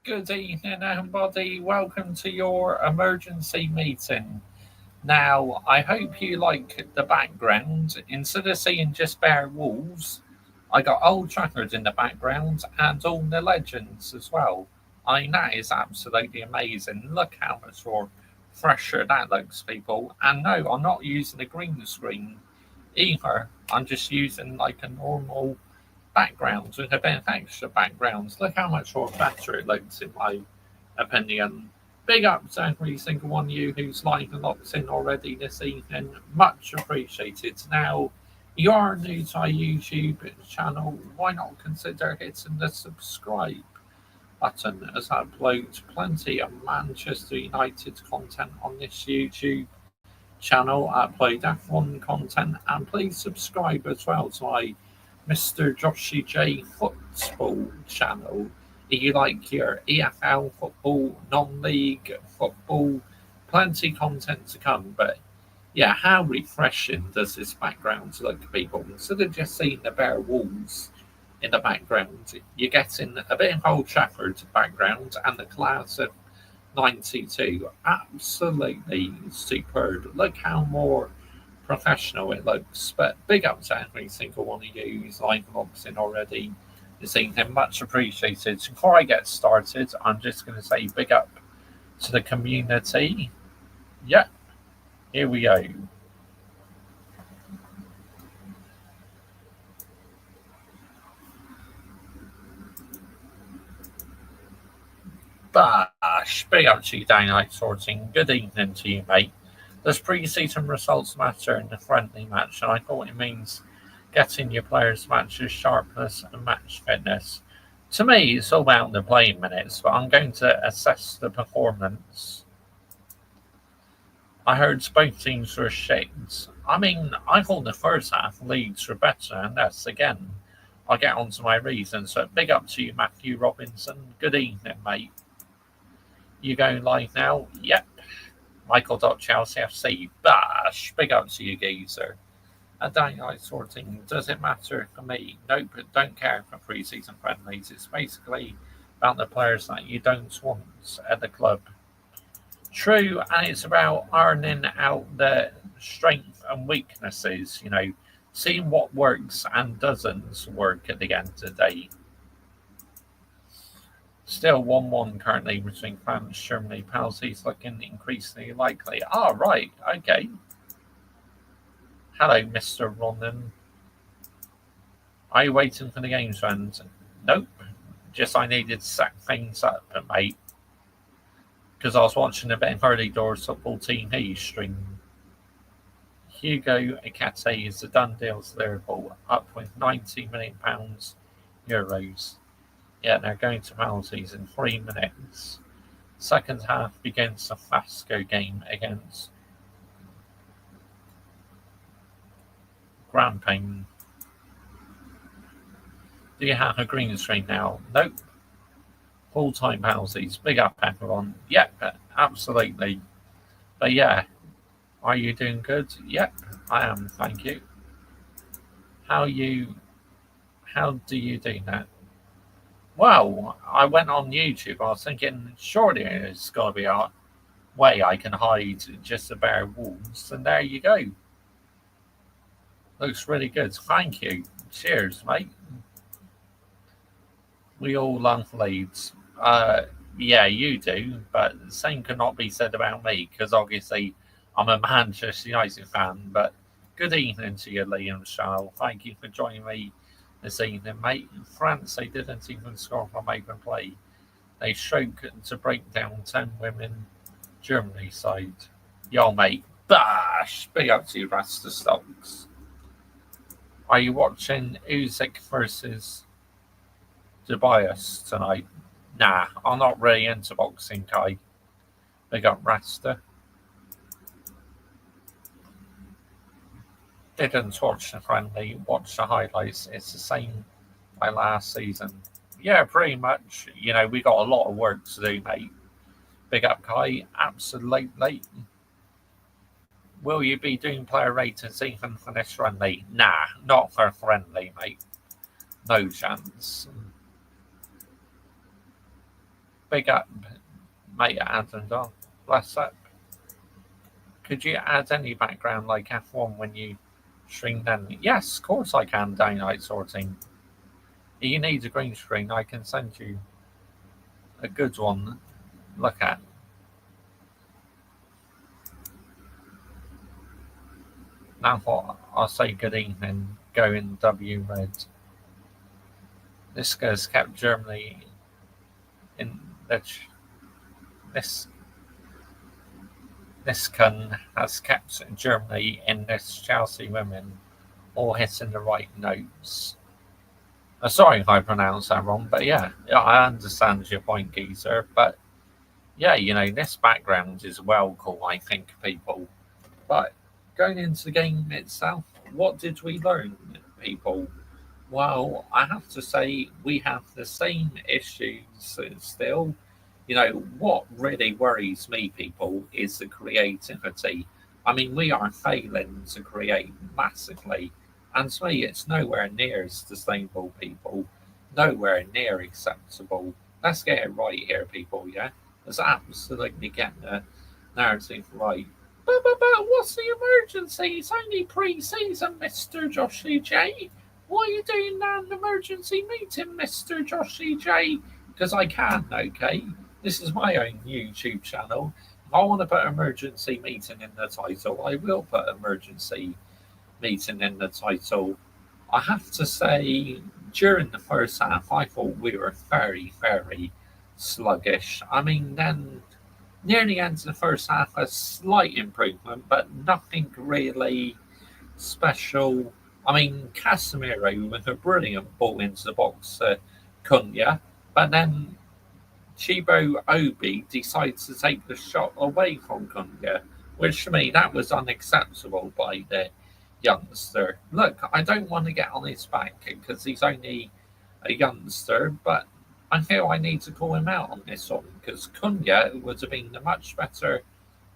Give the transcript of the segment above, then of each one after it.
Good evening, everybody. Welcome to your emergency meeting. Now, I hope you like the background. Instead of seeing just bare walls, I got old trackers in the background and all the legends as well. I mean, that is absolutely amazing. Look how much more fresher that looks, people. And no, I'm not using a green screen either. I'm just using like a normal backgrounds with a bit of extra backgrounds. Look how much more better it looks in my opinion. Big up to every single one of you who's live and locked in already this evening. Much appreciated. Now, you are new to our YouTube channel. Why not consider hitting the subscribe button as I upload plenty of Manchester United content on this YouTube channel. I upload F1 content and please subscribe as well to my Mr. Joshy J Football channel. If you like your EFL football, non-league football, plenty content to come. But yeah, how refreshing does this background look, people? Instead of just seeing the bare walls in the background, you're getting a bit of Old Trafford background and the class of 92. Absolutely superb. Look how more professional it looks. But big up to every single one of you who's live logs in already this evening. Much appreciated. Before I get started, I'm just going to say big up to the community. Yeah, here we go. Bash, big up to you, Daylight Sorting. Good evening to you, mate. Does pre-season results matter in the friendly match? And I thought it means getting your players' matches sharpness and match fitness. To me, it's all about the playing minutes, but I'm going to assess the performance. I heard both teams were shit. I mean, I thought the first half Leeds were better, and that's again. I'll get on to my reasons. So big up to you, Matthew Robinson. Good evening, mate. You going live now? Yep. Michael.Chelsea FC. Bash. Big up to you, geezer. A day sorting. Does it matter for me? Nope, don't care for pre-season friendlies. It's basically about the players that you don't want at the club. True, and it's about ironing out the strengths and weaknesses, seeing what works and doesn't work at the end of the day. Still 1-1 currently between France, Germany. Penalties looking increasingly likely. Ah, right, okay. Hello, Mr. Ronan. Are you waiting for the game to end? Nope. Just I needed to sack things up, mate. Because I was watching a bit of early doors football team here stream. Hugo Ekate is a done deal to Liverpool, up with £90 million euros. Yeah, they're going to penalties in 3 minutes. Second half begins the Fasco game against Grandpain. Do you have a green screen now? Nope. Full-time penalties. Big up, everyone. Yep, absolutely. But yeah, are you doing good? Yep, I am, thank you. How do you do that? Well, I went on YouTube. I was thinking, surely there's got to be a way I can hide just the bare walls, and there you go. Looks really good. Thank you. Cheers, mate. We all love Leeds. Yeah, you do, but the same cannot be said about me because obviously I'm a Manchester United fan. But good evening to you, Liam Charles. Thank you for joining me this evening, mate. In France, they didn't even score from open play. They stroked to break down 10 women Germany side. Yo, mate. Bash! Big up to you, Rasta Stocks. Are you watching Usyk versus Tobias tonight? Nah, I'm not really into boxing, Kai. Big up Rasta. Didn't watch the friendly, watch the highlights. It's the same like last season. Yeah, pretty much. We got a lot of work to do, mate. Big up, Kai. Absolutely. Will you be doing player ratings even for this friendly? Nah, not for friendly, mate. No chance. Big up, mate, Adam Don. Bless up. Could you add any background like F1 when you stream then? Yes, of course I can, Daylight Sorting. If you need a green screen, I can send you a good one. Look at. Now what? I'll say good evening. Go in W red. This has kept Germany in the this this Cunna has kept Germany in this Chelsea women all hitting the right notes. Sorry if I pronounced that wrong, but yeah, I understand your point, geezer. But yeah, this background is well cool, I think, people. But going into the game itself, what did we learn, people? Well, I have to say we have the same issues still. What really worries me, people, is the creativity. I mean, we are failing to create massively. And to me, it's nowhere near sustainable, people. Nowhere near acceptable. Let's get it right here, people, yeah? Let's absolutely get the narrative right. But what's the emergency? It's only pre-season, Mr. Joshy J. Why are you doing an emergency meeting, Mr. Joshy J? Because I can, okay? This is my own YouTube channel. If I want to put emergency meeting in the title, I will put emergency meeting in the title. I have to say, during the first half, I thought we were very, very sluggish. I mean, then near the end of the first half, a slight improvement, but nothing really special. I mean, Casemiro with a brilliant ball into the box, Cunha, but then Chibo Obi decides to take the shot away from Cunha, which to me, that was unacceptable by the youngster. Look, I don't want to get on his back because he's only a youngster, but I feel I need to call him out on this one because Cunha would have been a much better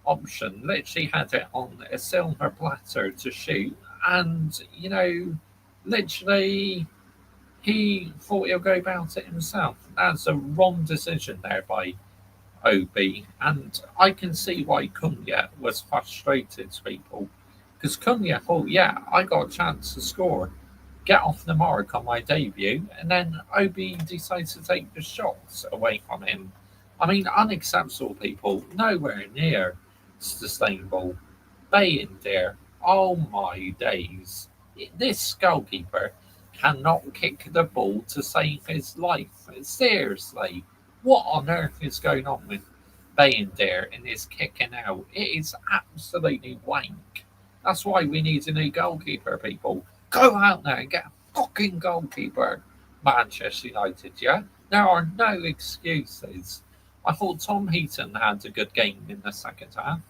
option. Literally had it on a silver platter to shoot, and literally he thought he'll go about it himself. That's a wrong decision there by OB, and I can see why Cunha was frustrated, people, because Cunha thought, yeah, I got a chance to score, get off the mark on my debut, and then OB decides to take the shots away from him. I mean, unacceptable, people, nowhere near sustainable. Baying there, oh my days. This goalkeeper cannot kick the ball to save his life. Seriously, what on earth is going on with Baying there and his kicking out? It is absolutely wank. That's why we need a new goalkeeper, people. Go out there and get a fucking goalkeeper. Manchester United, yeah? There are no excuses. I thought Tom Heaton had a good game in the second half,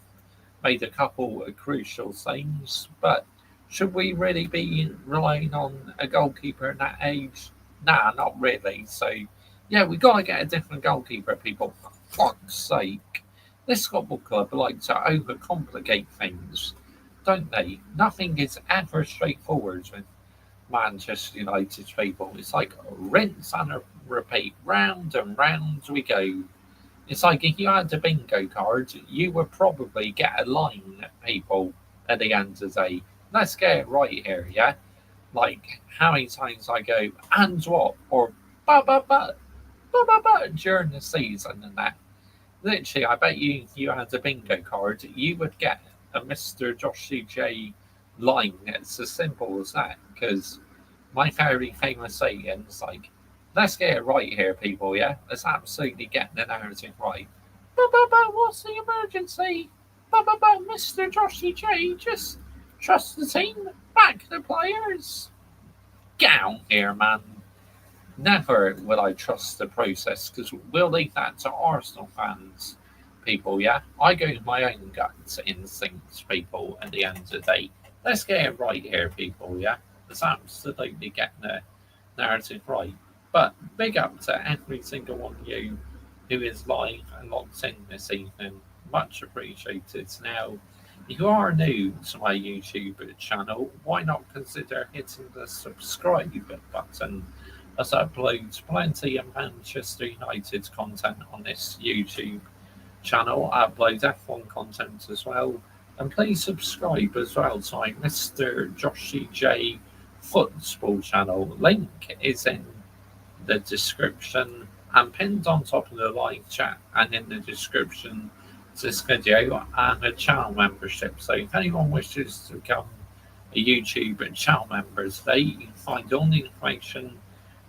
made a couple of crucial saves, but should we really be relying on a goalkeeper in that age? Nah, not really. So, yeah, we got to get a different goalkeeper, people. For fuck's sake. This football club like to overcomplicate things, don't they? Nothing is ever straightforward with Manchester United people. It's like rinse and repeat, round and round we go. It's like if you had a bingo card, you would probably get a line, people, at the end of the day. Let's get it right here, yeah? Like, how many times I go, and what? Or, but, during the season and that. Literally, I bet you if you had a bingo card, you would get a Mr. Joshy J line. It's as simple as that, because my very famous saying is like, let's get it right here, people, yeah? Let's absolutely get the narrative right. But, what's the emergency? But, Mr. Joshy J, just trust the team, back the players. Get out here, man. Never will I trust the process because we'll leave that to Arsenal fans, people, yeah? I go with my own gut instincts, people, at the end of the day. Let's get it right here, people, yeah? Let's absolutely get the narrative right. But big up to every single one of you who is live and locked in this evening. Much appreciated. Now, if you are new to my YouTube channel, why not consider hitting the subscribe button as I upload plenty of Manchester United content on this YouTube channel. I upload F1 content as well. And please subscribe as well to my Mr. Joshy J football channel. Link is in the description and pinned on top of the live chat and in the description to this video and a channel membership. So if anyone wishes to become a YouTube channel member today, you can find all the information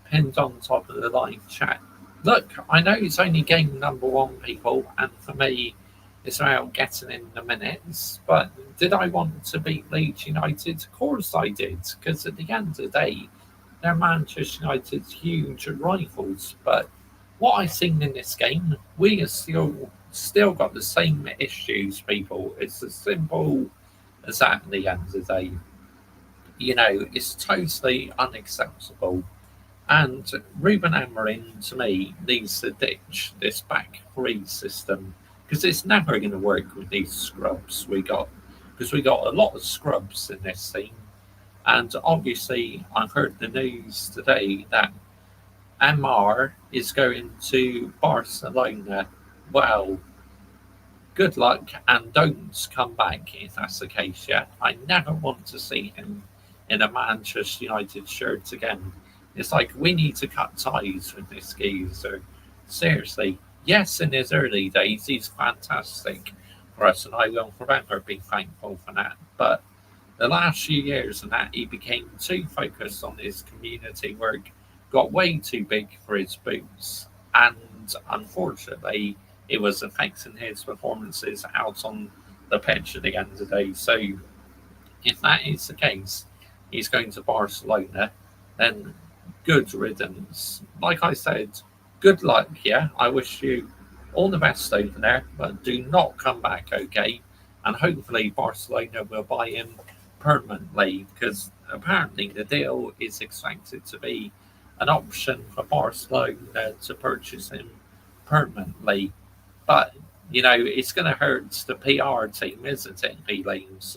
pinned on top of the live chat. Look, I know it's only game number one, people, and for me, it's about getting in the minutes. But did I want to beat Leeds United? Of course I did, because at the end of the day, they're Manchester United's huge rivals. But what I've seen in this game, we are still got the same issues, people. It's as simple as that at the end of the day. It's totally unacceptable. And Ruben Amorim, to me, needs to ditch this back three system because it's never going to work with these scrubs we got. Because we got a lot of scrubs in this team. And obviously, I heard the news today that Amar is going to Barcelona. Well, good luck and don't come back if that's the case yet. I never want to see him in a Manchester United shirt again. It's like we need to cut ties with this geezer. Seriously. Yes, in his early days, he's fantastic for us, and I will forever be thankful for that. But the last few years and that, he became too focused on his community work, got way too big for his boots, and unfortunately, it was affecting his performances out on the pitch at the end of the day. So, if that is the case, he's going to Barcelona, then good riddance. Like I said, good luck, yeah? I wish you all the best over there, but do not come back, okay? And hopefully Barcelona will buy him permanently, because apparently the deal is expected to be an option for Barcelona to purchase him permanently. But, it's going to hurt the PR team, isn't it, if he leaves?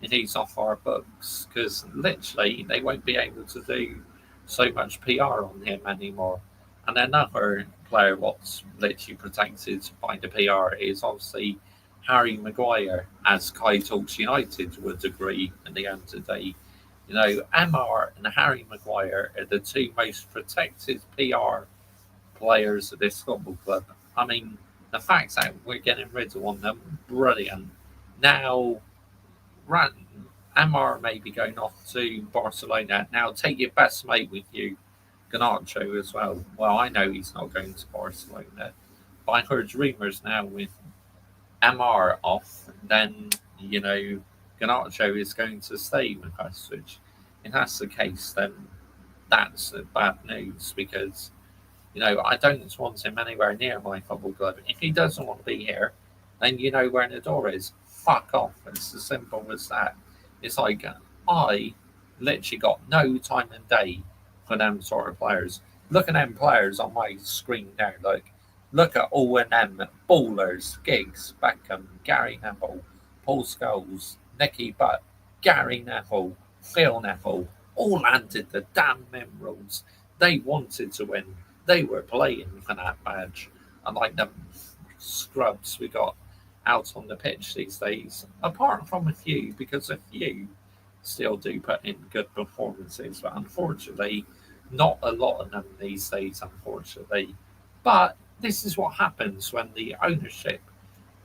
And he's off our books, because literally they won't be able to do so much PR on him anymore. And another player what's literally protected by the PR is obviously Harry Maguire, as Kai Talks United would agree at the end of the day. Amar and Harry Maguire are the two most protected PR players of this football club. I mean, the fact that we're getting rid of one of them, brilliant. Now, Amar may be going off to Barcelona. Now, take your best mate with you, Ganacho, as well. Well, I know he's not going to Barcelona, but I heard rumours now with Amar off, then, Ganacho is going to stay with us, which, if that's the case, then that's bad news because, I don't want him anywhere near my football club. If he doesn't want to be here, then you know where the door is. Fuck off. It's as simple as that. It's like I literally got no time and day for them sort of players. Look at them players on my screen there. Look at all of them ballers: Giggs, Beckham, Gary Neville, Paul Scholes, Nicky Butt, Gary Neville, Phil Neville. All landed the damn emeralds. They wanted to win. They were playing for that badge. Unlike them scrubs we got out on the pitch these days, apart from a few, because a few still do put in good performances, but unfortunately, not a lot of them these days, unfortunately. But this is what happens when the ownership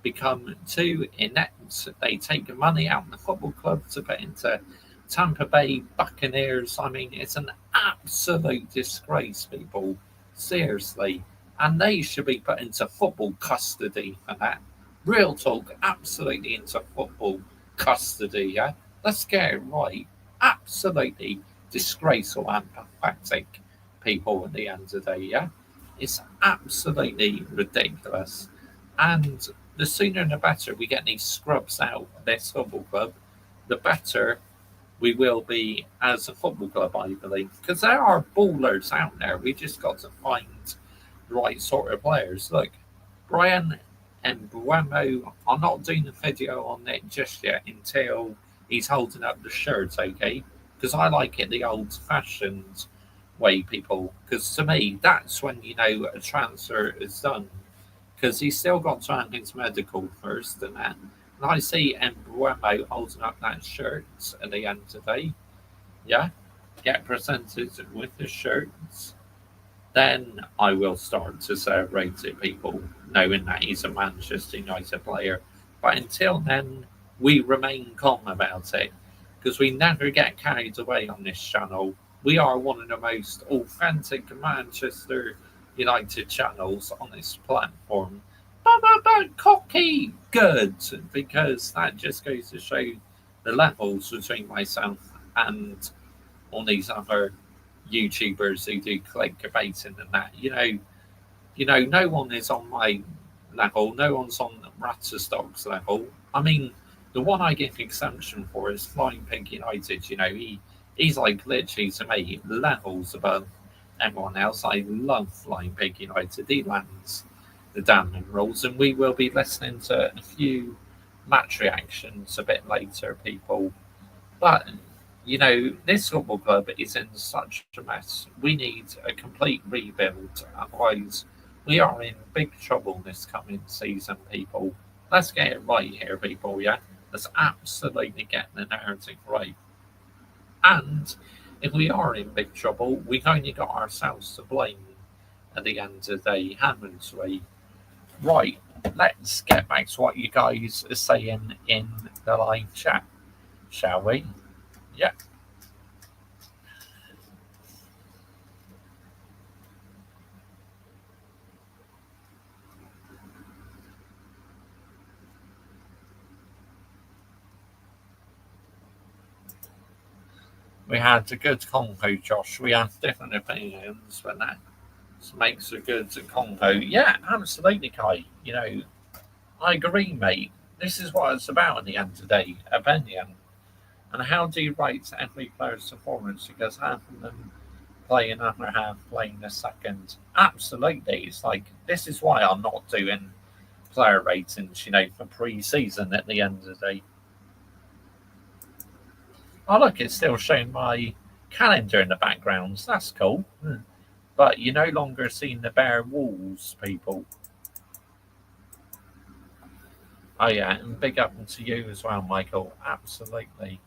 become too inept. They take money out of the football club to put into Tampa Bay Buccaneers. I mean, it's an absolute disgrace, people. Seriously. And they should be put into football custody for that. Real talk, absolutely into football custody, yeah? Let's get it right. Absolutely disgraceful and pathetic, people, at the end of the day, yeah? It's absolutely ridiculous. And the sooner the better we get these scrubs out of this football club, the better we will be as a football club, I believe. Because there are ballers out there. We just got to find the right sort of players. Look, Brian and Buemo, I'm not doing a video on it just yet until he's holding up the shirt, okay? Because I like it the old fashioned way, people. Because to me, that's when you know a transfer is done. Because he's still got to have his medical first and that. And I see Embuemo holding up that shirt at the end of the day. Yeah, get presented with the shirts. Then I will start to celebrate it, people, knowing that he's a Manchester United player. But until then, we remain calm about it because we never get carried away on this channel. We are one of the most authentic Manchester United channels on this platform. But cocky good because that just goes to show the levels between myself and all these other YouTubers who do clickbaiting and that. No one is on my level. No one's on Ratterstock's level. I mean, the one I give exemption for is Flying Pig United. He's like literally to me levels above everyone else. I love Flying Pig United. He lands the damning rules, and we will be listening to a few match reactions a bit later, people. But this football club is in such a mess. We need a complete rebuild. Otherwise, we are in big trouble this coming season, people. Let's get it right here, people, yeah? Let's absolutely get the narrative right. And if we are in big trouble, we've only got ourselves to blame at the end of the day, haven't we? Right, let's get back to what you guys are saying in the live chat, shall we? Yeah. We had a good convo, Josh. We have different opinions, but that makes a good convo. Yeah, absolutely, Kai. I agree, mate. This is what it's about in the end of the day, opinion. And how do you rate every player's performance? Because half of them play in other half playing the second. Absolutely. It's like, this is why I'm not doing player ratings, for pre-season at the end of the day. Oh, look, it's still showing my calendar in the background. That's cool. But you're no longer seeing the bare walls, people. Oh, yeah, and big up to you as well, Michael. Absolutely.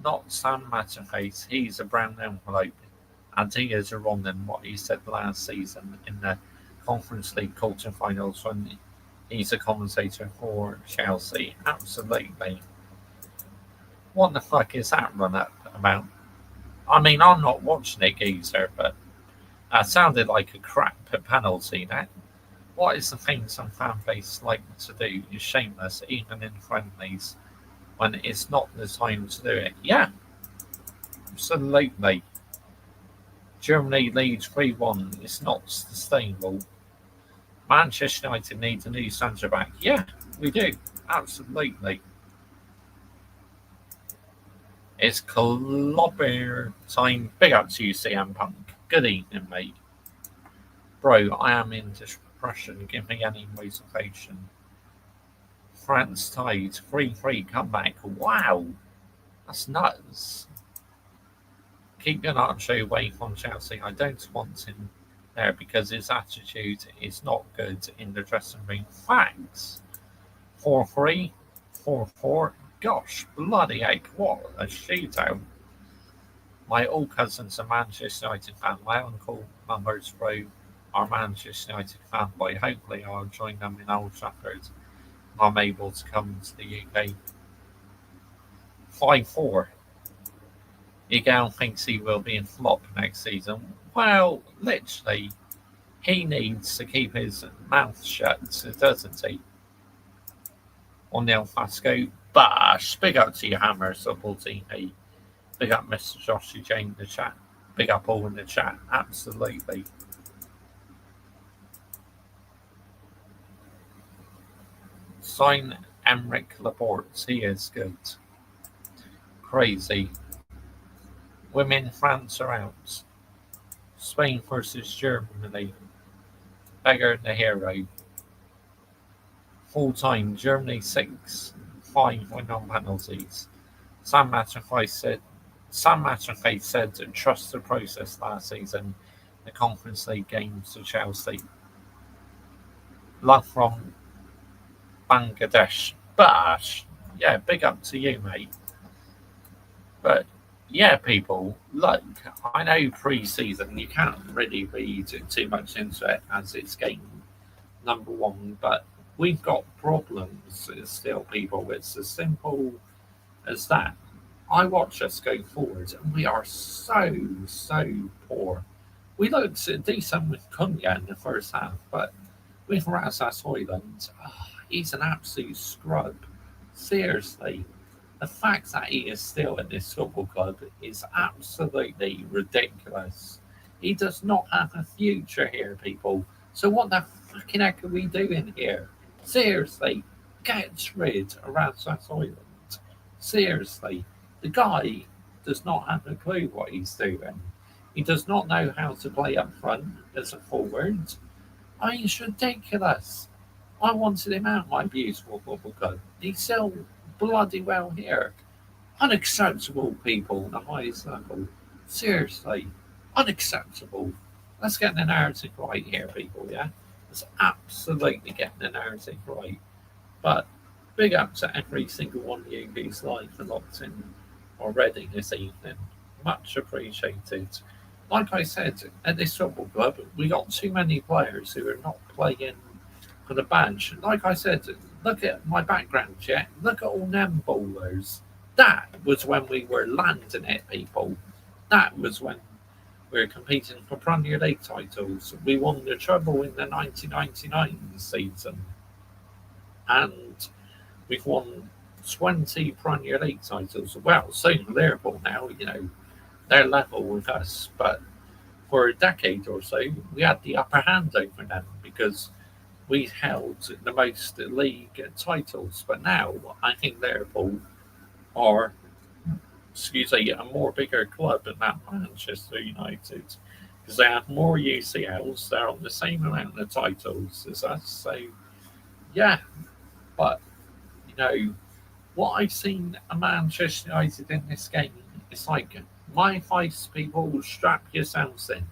Not Sam Matterface. He's a brown envelope. And he is wrong in what he said last season in the Conference League quarterfinals when he's a commentator for Chelsea. Absolutely. What the fuck is that run up about? I mean, I'm not watching it, geezer, but that sounded like a crap penalty. That. What is the thing some fan base like to do is shameless, even in friendlies, when it's not the time to do it. Yeah, absolutely. Germany leads 3-1. It's not sustainable. Manchester United needs a new centre back. Yeah, we do. Absolutely. It's clobber time. Big up to you, CM Punk. Good evening, mate. Bro, I am in depression. Give me any motivation. France tied 3-3 comeback. Wow. That's nuts. Keep Garnacho away from Chelsea. I don't want him there because his attitude is not good in the dressing room. Thanks. 4-3, 4-4. Gosh, bloody heck, what a shootout. My all cousins are Manchester United fan. My uncle, Mummers, bro, are Manchester United fanboy. Hopefully I'll join them in Old Trafford. I'm able to come to the UK. 5-4. Egal thinks he will be in flop next season. Well, literally, he needs to keep his mouth shut, doesn't he? On the El Fasco, bash. Big up to your Hammer support team. Hey, big up Mr. Joshy Jane in the chat. Big up all in the chat. Absolutely. Sign Emric Laporte. He is good. Crazy. Women France are out. Spain versus Germany. Beggar the hero. Full time. Germany 6-5 win on penalties. Sam Matterface said Sam Matterface said to trust the process last season. The Conference League games to Chelsea. Love from Bangladesh. But, yeah, big up to you, mate. But, yeah, people, look, I know pre season you can't really read too much into it as it's game number one, but we've got problems still, people. It's as simple as that. I watch us go forward, and we are so poor. We looked decent with Cunha in the first half, but with Razas Hoyland, he's an absolute scrub. Seriously, the fact that he is still at this football club is absolutely ridiculous. He does not have a future here, people. So what the fucking heck are we doing here? Seriously, get rid of Razas Hoyland. Seriously, the guy does not have a clue what he's doing. He does not know how to play up front as a forward. I mean, it's ridiculous. I wanted him out, my beautiful football club. He's still bloody well here. Unacceptable, people, on the highest level. Seriously, unacceptable. Let's get the narrative right here, people, yeah? Let's absolutely get the narrative right. But big up to every single one of you who's live and locked in already this evening. Much appreciated. Like I said, at this football club, we got too many players who are not playing for the badge. Like I said, look at my background, yeah? Look at all them bowlers. That was when we were landing it, people. That was when we were competing for Premier League titles. We won the treble in the 1999 season. And we've won 20 Premier League titles. Well, so Liverpool now, they're level with us. But for a decade or so, we had the upper hand over them because we held the most league titles. But now, I think Liverpool are, a more bigger club than that Manchester United because they have more UCLs. They're on the same amount of titles as us. So, yeah, but what I've seen at Manchester United in this game, it's like my advice, people, strap yourselves in.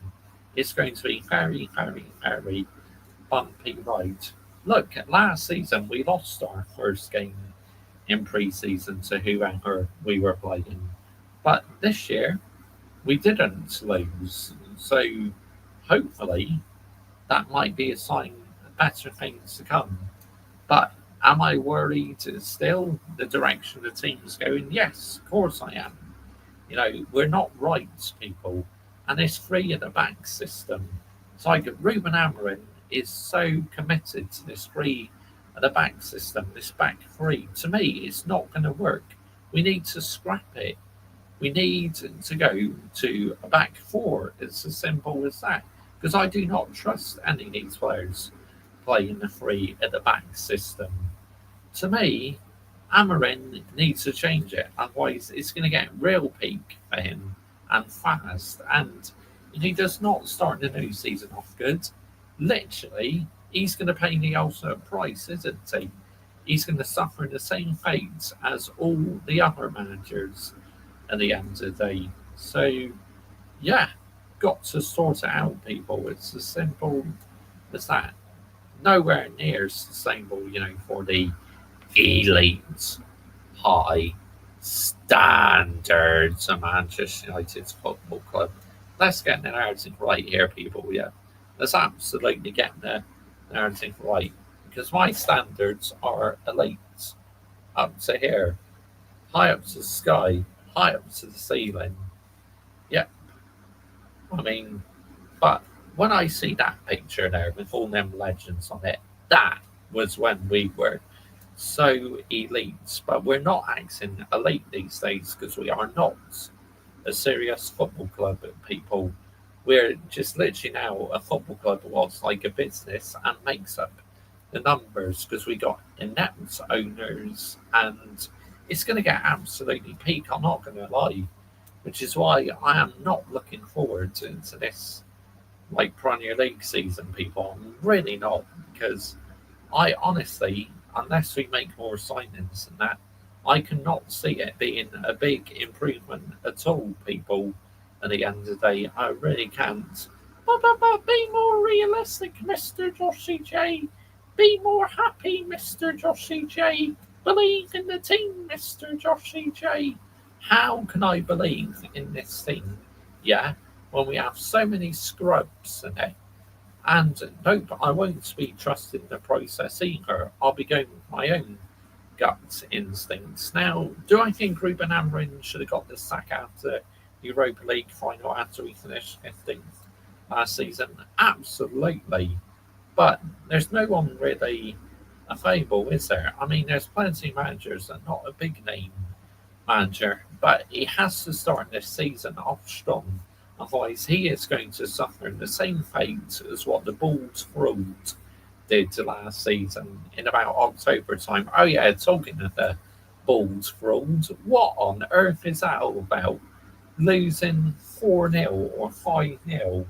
It's going to be very, very, very bumpy ride. Look, last season we lost our first game in pre-season to whoever we were playing, but this year we didn't lose. So hopefully that might be a sign of better things to come. But am I worried still the direction the team's going? Yes, of course I am. We're not right, people, and it's free at the back system. It's like Ruben Amorim is so committed to this free at the back system, this back three. To me, it's not going to work. We need to scrap it. We need to go to a back four. It's as simple as that. Because I do not trust any of these players playing the free at the back system. To me, Amarin needs to change it, otherwise it's going to get real peak for him and fast. And if he does not start the new season off good, literally, he's going to pay the ultimate price, isn't he? He's going to suffer the same fate as all the other managers at the end of the day. So, yeah, got to sort it out, people. It's as simple as that. Nowhere near sustainable, for the elite, high standards of Manchester United's football club. Let's get the narrative right here, people. Yeah, let's absolutely get the narrative right because my standards are elite, up to here, high up to the sky, high up to the ceiling. Yeah, I mean, but when I see that picture there with all them legends on it, that was when we were so elite. But we're not acting elite these days because we are not a serious football club, people. We're just literally now a football club was like a business and makes up the numbers because we got inept owners and it's going to get absolutely peak. I'm not going to lie, which is why I am not looking forward to this like Premier League season, people. I'm really not because I honestly, unless we make more signings than that, I cannot see it being a big improvement at all, people. At the end of the day, I really can't. But be more realistic, Mr. Joshy J. Be more happy, Mr. Joshy J. Believe in the team, Mr. Joshy J. How can I believe in this team? Yeah, when we have so many scrubs in it. And nope, I won't be trusting the process either. I'll be going with my own gut instincts. Now, do I think Ruben Amorim should have got the sack after Europa League final after we finished 15th last season? Absolutely. But there's no one really available, is there? I mean, there's plenty of managers and not a big name manager, but he has to start this season off strong. Otherwise, he is going to suffer the same fate as what the Bulls fraud did last season in about October time. Oh yeah, talking of the Bulls fraud, what on earth is that all about? Losing 4-0 or 5-0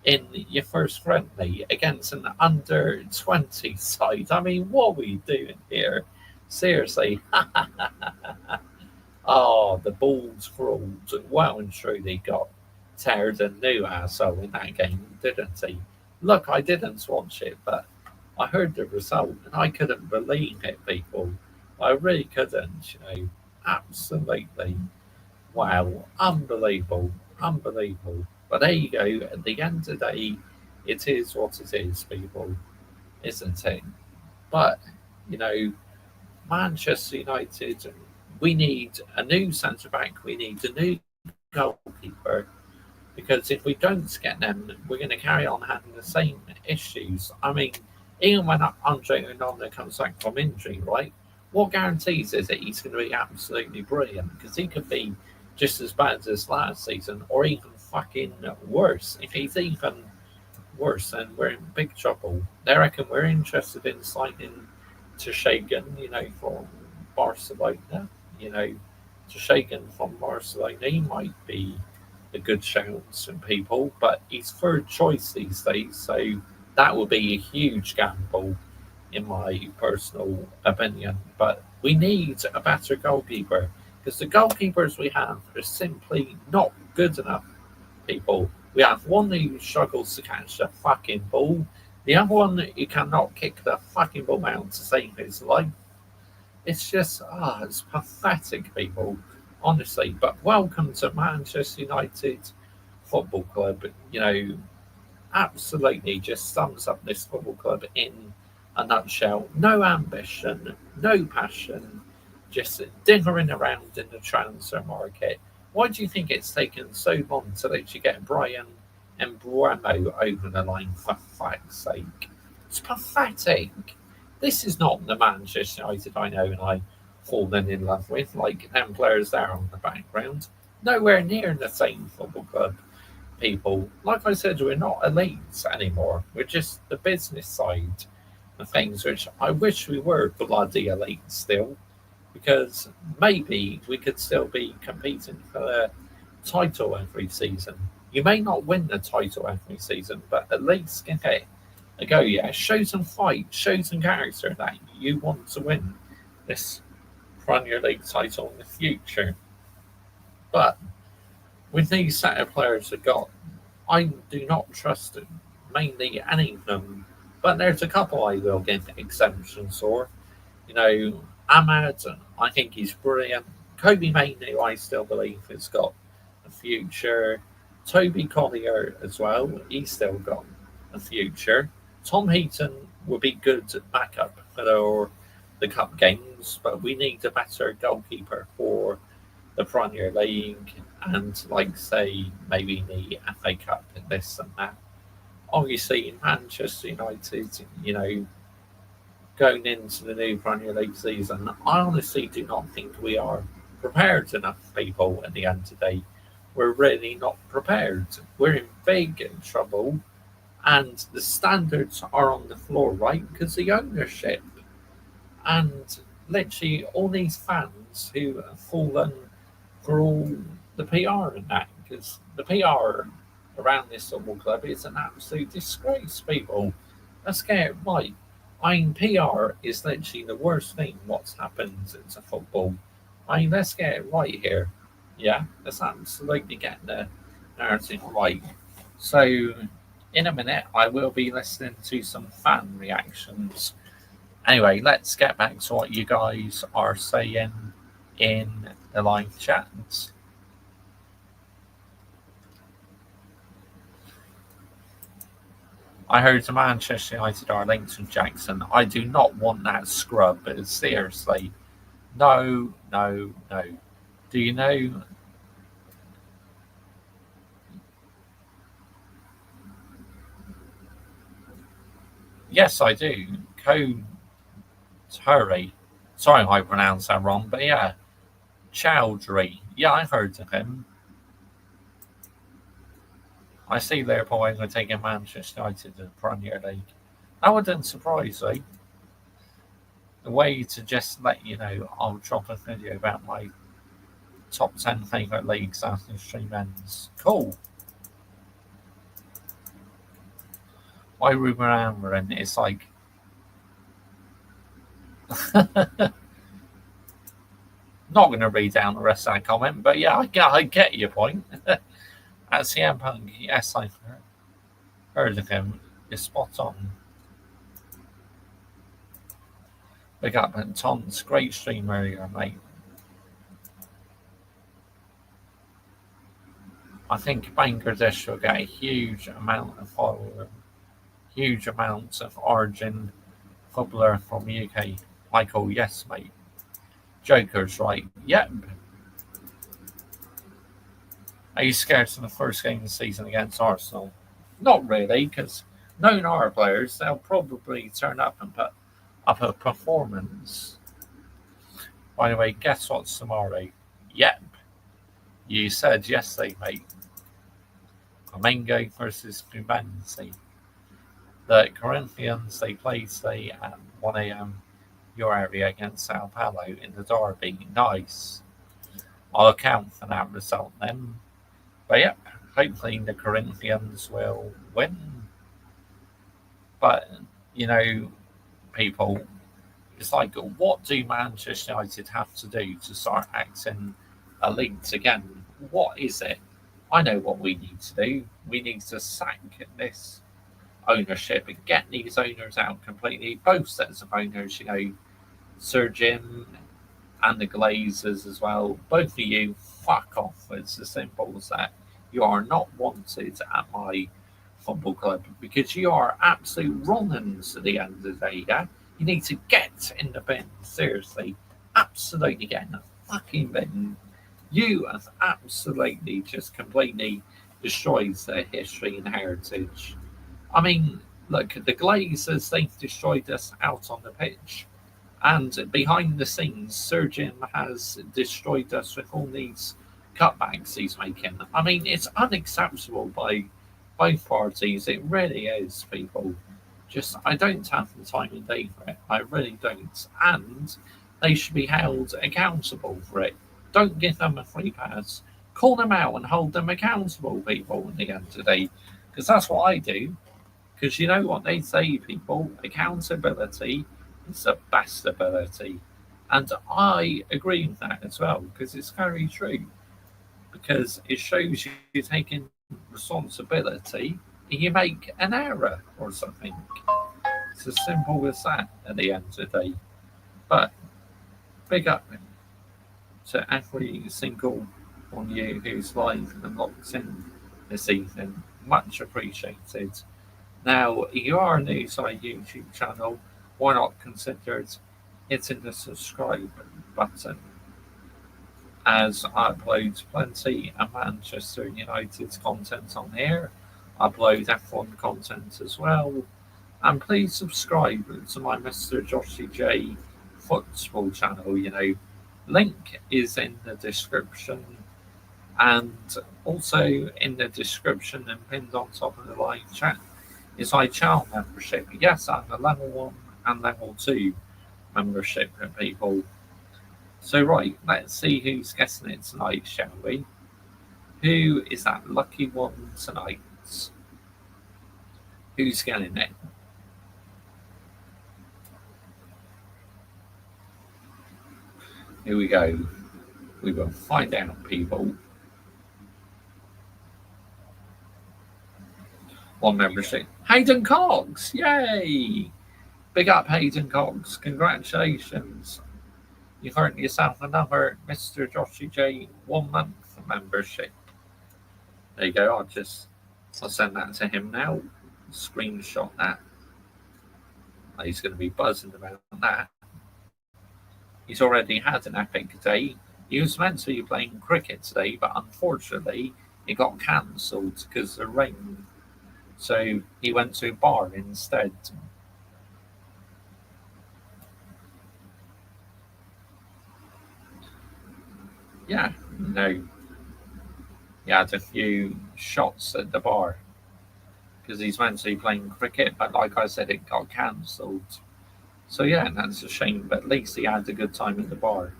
in your first friendly against an under 20 side. I mean, what are we doing here? Seriously. Oh, the Bulls fraud. Well and truly got teared a new asshole in that game, didn't he? Look, I didn't watch it, but I heard the result and I couldn't believe it, people. I really couldn't, you know. Absolutely. Wow. Unbelievable. Unbelievable. But there you go. At the end of the day, it is what it is, people, isn't it? But, you know, Manchester United, we need a new centre back, we need a new goalkeeper, because if we don't get them, we're going to carry on having the same issues. I mean, even when Andre Onana comes back from injury, right? What guarantees is it he's going to be absolutely brilliant? Because he could be just as bad as last season, or even fucking worse. If he's even worse, then we're in big trouble. They reckon we're interested in signing to Shagan, you know, from Barcelona. You know, to Shagan from Barcelona, he might be a good shout from people, but he's third choice these days, so that would be a huge gamble, in my personal opinion. But we need a better goalkeeper because the goalkeepers we have are simply not good enough, people. We have one who struggles to catch the fucking ball, the other one who cannot kick the fucking ball out to save his life. It's just, it's pathetic, people, honestly. But welcome to Manchester United Football Club. You know, absolutely just sums up this football club in a nutshell. No ambition, no passion, just dithering around in the transfer market. Why do you think it's taken so long to let you get Brian and Bramo over the line, for fuck's sake? It's pathetic. This is not the Manchester United I know and I've fallen in love with, like them players there on the background. Nowhere near the same football club, people. Like I said, we're not elites anymore. We're just the business side of things, which I wish we were bloody elite still, because maybe we could still be competing for the title every season. You may not win the title every season, but at least give it a go, yeah. Show some fight, show some character that you want to win this Premier League title in the future. But with these set of players we've got, I do not trust mainly any of them. But there's a couple I will give exemptions for. You know, Ahmad, I think he's brilliant. Kobe Mainoo, I still believe, has got a future. Toby Collier as well, he's still got a future. Tom Heaton will be good backup for the cup games, but we need a better goalkeeper for the Premier League and, like, say, maybe the FA Cup and this and that. Obviously, Manchester United, you know, going into the new Premier League season, I honestly do not think we are prepared enough, people, at the end of the day. We're really not prepared. We're in big trouble, and the standards are on the floor, right? Because the ownership and literally all these fans who have fallen for all the PR and that, because the PR around this football club is an absolute disgrace, people. Let's get it right. I mean, PR is literally the worst thing what's happened to football. I mean, let's get it right here. Yeah, let's absolutely get the narrative right. So, in a minute, I will be listening to some fan reactions. Anyway, let's get back to what you guys are saying in the live chats. I heard the Manchester United are linked to Jackson. I do not want that scrub, but seriously. No, no, no. Do you know? Yes, I do. Turi. Sorry if I pronounced that wrong, but yeah. Chowdhury. Yeah, I've heard of him. I see Liverpool are going to take Manchester United to the Premier League. That wouldn't surprise me. The way to just let you know, I'll drop a video about my top 10 favourite leagues after the stream ends. Cool. Why Ruben Amorim is like. Not going to read down the rest of that comment, but yeah, I get your point. At CM Punk, yes, I've heard of him. You're spot on. Big up at Tom's great stream earlier, mate. I think Bangladesh will get a huge amount of followers, huge amounts of origin footballer from UK. Michael, yes, mate. Joker's right. Yep. Are you scared of the first game of the season against Arsenal? Not really, because knowing our players, they'll probably turn up and put up a performance. By the way, guess what's tomorrow? Yep. You said yesterday, mate. Flamengo versus Fluminense. The Corinthians, they play today at 1 a.m. your area against Sao Paulo in the derby. Nice. I'll account for that result then. But yep, hopefully the Corinthians will win. But, you know, people, it's like, what do Manchester United have to do to start acting elite again? What is it? I know what we need to do. We need to sack this ownership and get these owners out completely. Both sets of owners, you know, Sir Jim and the Glazers as well. Both of you, fuck off. It's as simple as that. You are not wanted at my football club because you are absolute runners at the end of the day. Yeah, you need to get in the bin. Seriously, absolutely get in the fucking bin. You have absolutely just completely destroyed their history and heritage. I mean, look, the Glazers, they've destroyed us out on the pitch. And behind the scenes, Sir Jim has destroyed us with all these cutbacks he's making. I mean, it's unacceptable by both parties. It really is, people. Just, I don't have the time and day for it. I really don't. And they should be held accountable for it. Don't give them a free pass. Call them out and hold them accountable, people, in the end of the day. Because that's what I do. Because you know what they say, people? Accountability is the best ability. And I agree with that as well, because it's very true. Because it shows you taking responsibility and you make an error or something. It's as simple as that at the end of the day. But big up to every single one of you who's live and locked in this evening. Much appreciated. Now, if you are new to our YouTube channel, why not consider hitting the subscribe button? As I upload plenty of Manchester United content on here, upload F1 content as well. And please subscribe to my Mr. Joshy J football channel. You know, link is in the description, and also in the description and pinned on top of the live chat is my channel membership. Yes, I'm a level 1 and level 2 membership people. So right, let's see who's guessing it tonight, shall we? Who is that lucky one tonight? Who's getting it? Here we go. We will find out, people. One membership. Hayden Cox! Yay! Big up, Hayden Cox. Congratulations. You earned yourself another Mr. Joshy J 1 month membership. There you go. I'll send that to him now. Screenshot that. He's going to be buzzing about that. He's already had an epic day. He was meant to be playing cricket today, but unfortunately, it got cancelled because of rain. So he went to a bar instead. Yeah, no. He had a few shots at the bar because he's meant to be playing cricket, but like I said, it got cancelled. So yeah, that's a shame, but at least he had a good time at the bar.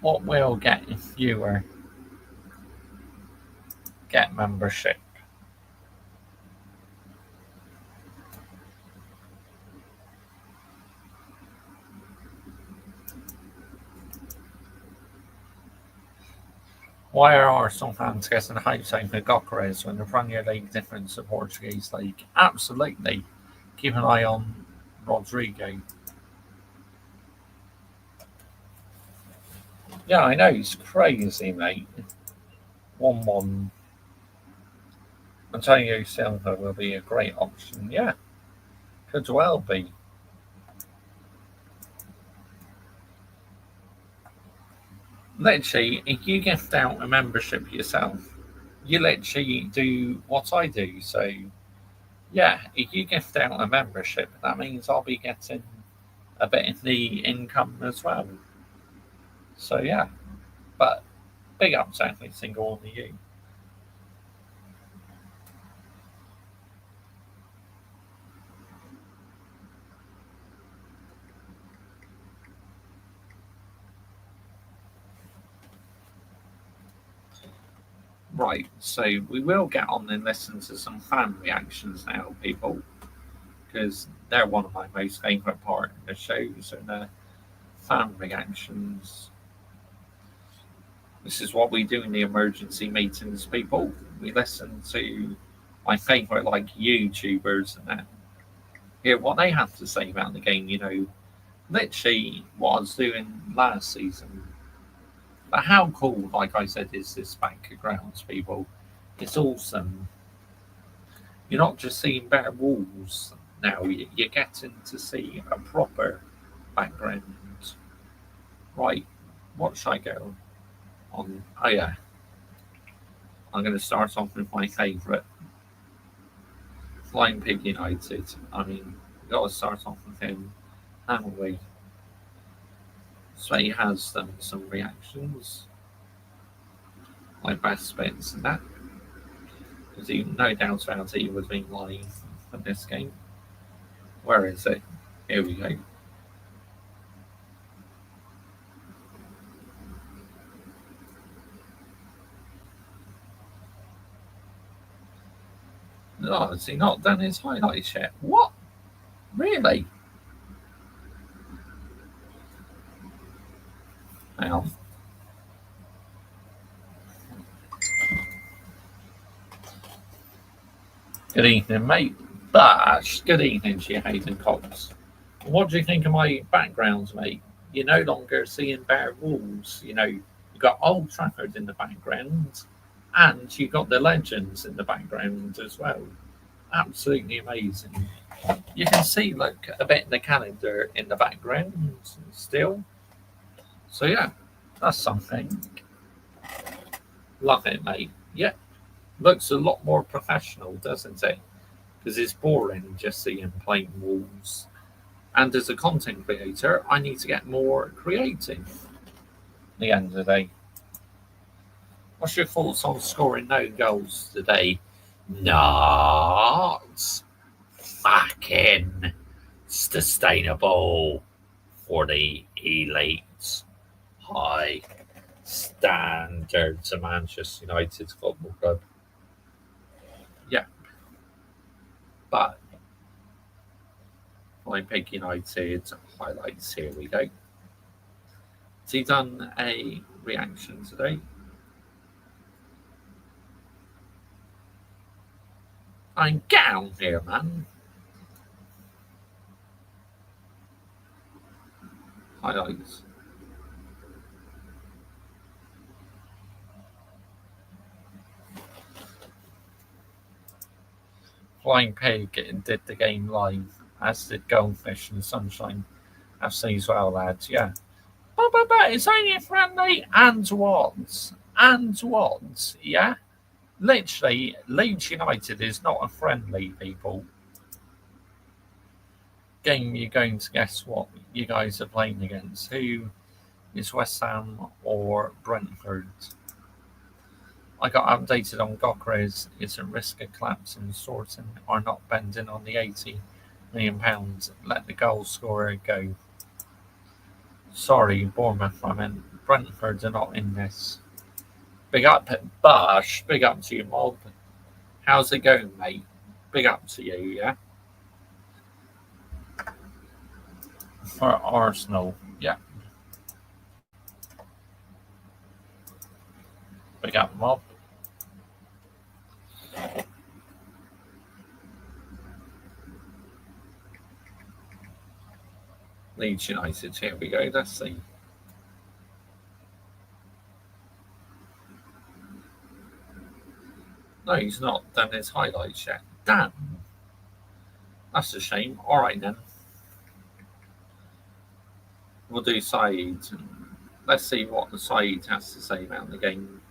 What will get if you were get membership? Why are Arsenal fans getting hyped over Gocares when the Premier League difference to Portuguese League? Absolutely. Keep an eye on Rodrigo. Yeah, I know, he's crazy, mate. 1-1. Antonio Silva will be a great option. Yeah, could well be. Literally, if you gift out a membership yourself, you literally do what I do. So, yeah, if you gift out a membership, that means I'll be getting a bit of the income as well. So, yeah, but big up to every single one of you. Right, so we will get on and listen to some fan reactions now, people, because they're one of my most favourite part of the shows, and fan reactions. This is what we do in the emergency meetings, people. We listen to my favourite like YouTubers and that, hear what they have to say about the game. You know, literally what I was doing last season. But how cool, like I said, is this background, people? It's awesome. You're not just seeing bare walls now. You're getting to see a proper background. Right, what should I go on? Oh yeah, I'm going to start off with my favourite, Flying Pig United. I mean, we got to start off with him, haven't we? So he has done some reactions, like best bits and that. Because he, no doubt about it, he was being live for this game. Where is it? Here we go. Oh, has he not done his highlights yet? What? Really? Hang on. Good evening, mate. Bash. Good evening to you, Hayden Cox. What do you think of my backgrounds, mate? You're no longer seeing bare walls. You know, you've got Old Trafford in the background, and you've got the legends in the background as well. Absolutely amazing. You can see, look, a bit in the calendar in the background still. So, yeah, that's something. Love it, mate. Yeah, looks a lot more professional, doesn't it? Because it's boring just seeing plain walls. And as a content creator, I need to get more creative at the end of the day. What's your thoughts on scoring no goals today? Not fucking sustainable for the elite high standards of Manchester United Football Club. Yeah. But Flying Pig United highlights, here we go. Has he done a reaction today? I'm down here, man. Highlights. Flying Pig did the game live, as did Goldfish and Sunshine FC as well, lads. Yeah. But it's only a friendly and what? And what? Yeah? Literally, Leeds United is not a friendly, people. Game you're going to guess what you guys are playing against. Who is West Ham or Brentford? I got updated on Gokres. It's a risk of collapsing, sorting, or not bending on the £80 million. Let the goal scorer go. Sorry, Bournemouth, I meant Brentford are not in this. Big up, Bush. Big up to you, Mob. How's it going, mate? Big up to you, yeah? For Arsenal, yeah. Big up, Mob. Leeds United, here we go. Let's see. No, he's not done his highlights yet. Damn. That's a shame. All right, then. We'll do Saeed. Let's see what the Saeed has to say about the game.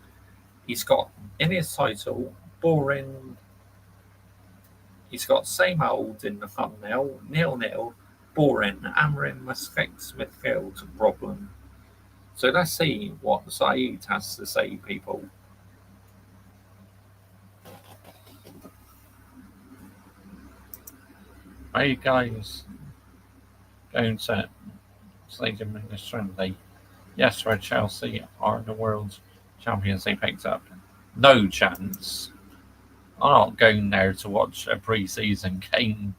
He's got, in his title, boring. He's got same old in the thumbnail, 0-0, boring. Amarin must fix midfield problem. So let's see what Saeed has to say, people. Are you guys going to Stadium Minister friendly? Yes, where Chelsea are the world champions they picked up. No chance. I'm not going there to watch a pre-season game.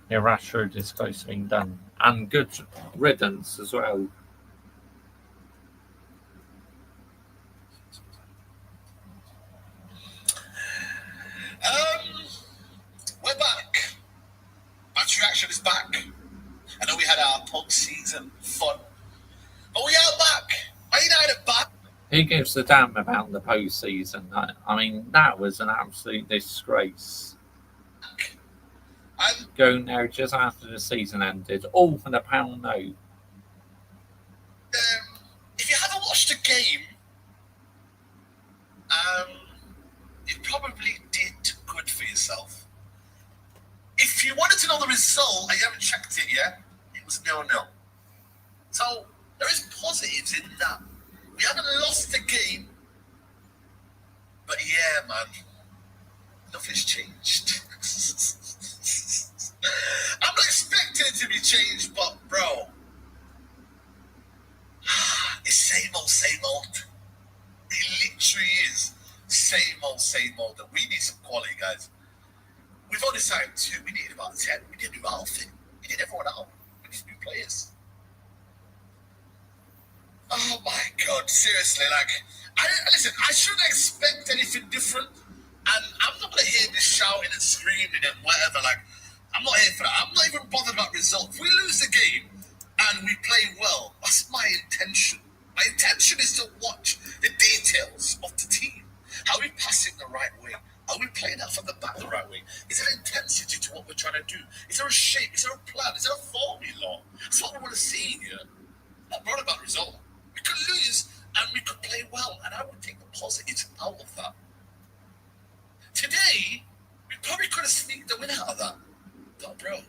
Yeah, Rashford is close to being done. And good riddance as well. We're back. Match Reaction is back. I know we had our post-season fun, but we are back. Man United back. Who gives a damn about the post-season? I mean, that was an absolute disgrace. And going there just after the season ended, all for the pound note. If you haven't watched the game, you probably did good for yourself. If you wanted to know the result and you haven't checked it yet, it was 0-0. So there is positives in that. We haven't lost the game, but yeah, man, nothing's changed. I'm not expecting it to be changed, but bro, it's same old, same old. It literally is same old, and we need some quality, guys. We've only signed 2. We need about 10. We didn't do Alfie. We did everyone out. We need new players. Oh my God, seriously, listen, I shouldn't expect anything different, and I'm not gonna hear this shouting and screaming and whatever. I'm not here for that. I'm not even bothered about results. If we lose the game and we play well, that's my intention. My intention is to watch the details of the team. Are we passing the right way? Are we playing out from the back the right way? Is there intensity to what we're trying to do? Is there a shape? Is there a plan? Is there a formula? That's what we want to see here. Not brought about result. We could lose and we could play well, and I would take the positives out of that. Today, we probably could have sneaked the win out of that. But bro,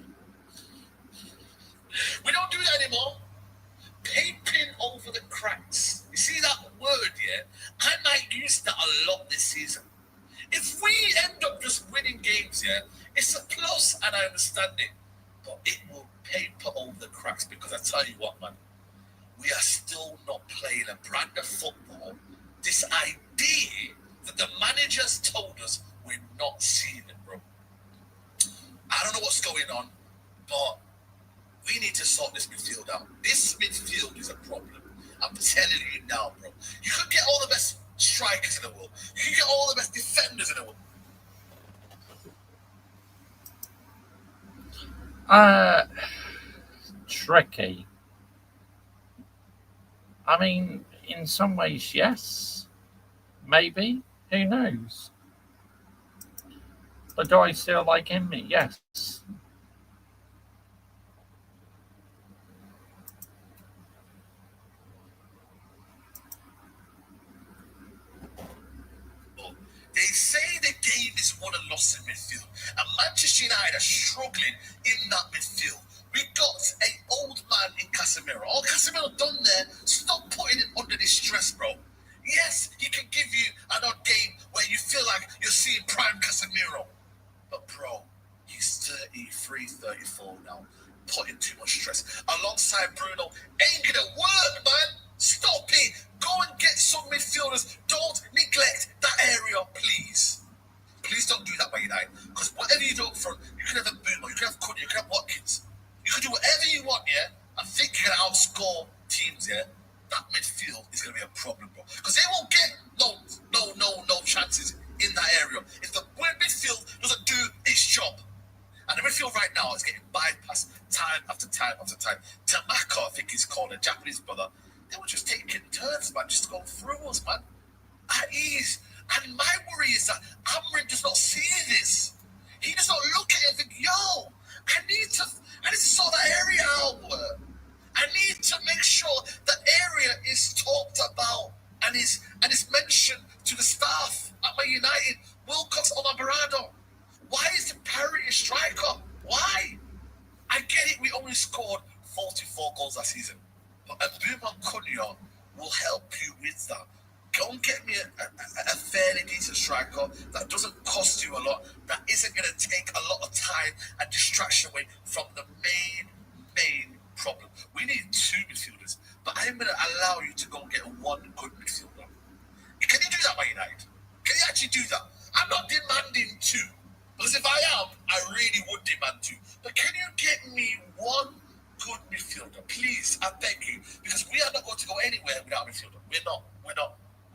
we don't do that anymore. Paping over the cracks. You see that word, yeah? I might use that a lot this season. If we end up just winning games, yeah, it's a plus and I understand it. But it will paper over the cracks because I tell you what, man, we are still not playing a brand of football. This idea that the managers told us we're not seeing it. I don't know what's going on, but we need to sort this midfield out. This midfield is a problem. I'm telling you now, bro. You could get all the best strikers in the world. You could get all the best defenders in the world. Uh, Tricky. I mean, in some ways, yes. Maybe. Who knows? But do I still like him? Yes. They say the game is won and lost in midfield, and Manchester United are struggling in that midfield. We got an old man in Casemiro. All Casemiro done there, stop putting him under this stress, bro. Yes, he can give you an odd game where you feel like you're seeing prime Casemiro. But, bro, he's 33, 34 now, putting too much stress. Alongside Bruno, ain't gonna work, man. Stop it. Go and get some midfielders. Don't neglect that area, please. Please don't do that by United. Because whatever you do up front, you can have a Boomer, you can have Cunna, you can have Watkins. You can do whatever you want, yeah? And think you're going to outscore teams, yeah? That midfield is going to be a problem, bro. Because they won't get no chances in that area if the midfield doesn't do its job. And the midfield right now is getting bypassed time after time after time. Tamako, I think he's called, a Japanese brother. They were just taking turns, man, just to go through us, man, at ease. And my worry is that Amrin does not see this. He does not look at it and think, yo, I need to sort that area out. I need to make sure that area is talked about and is mentioned to the staff at Man United. Wilcox Omabarado. Why is the parity a striker? Why? I get it, we only scored 44 goals last season. But a Boomer Cunha will help you with that. Go and get me a fairly decent striker that doesn't cost you a lot, that isn't going to take a lot of time and distraction away from the main problem. We need two midfielders, but I'm going to allow you to go and get one good midfielder. Can you do that, Man United? Can you actually do that? I'm not demanding two, because if I am, I really would demand two. But can you get me one good midfielder, please? I beg you, because we are not going to go anywhere without a midfielder. We're not.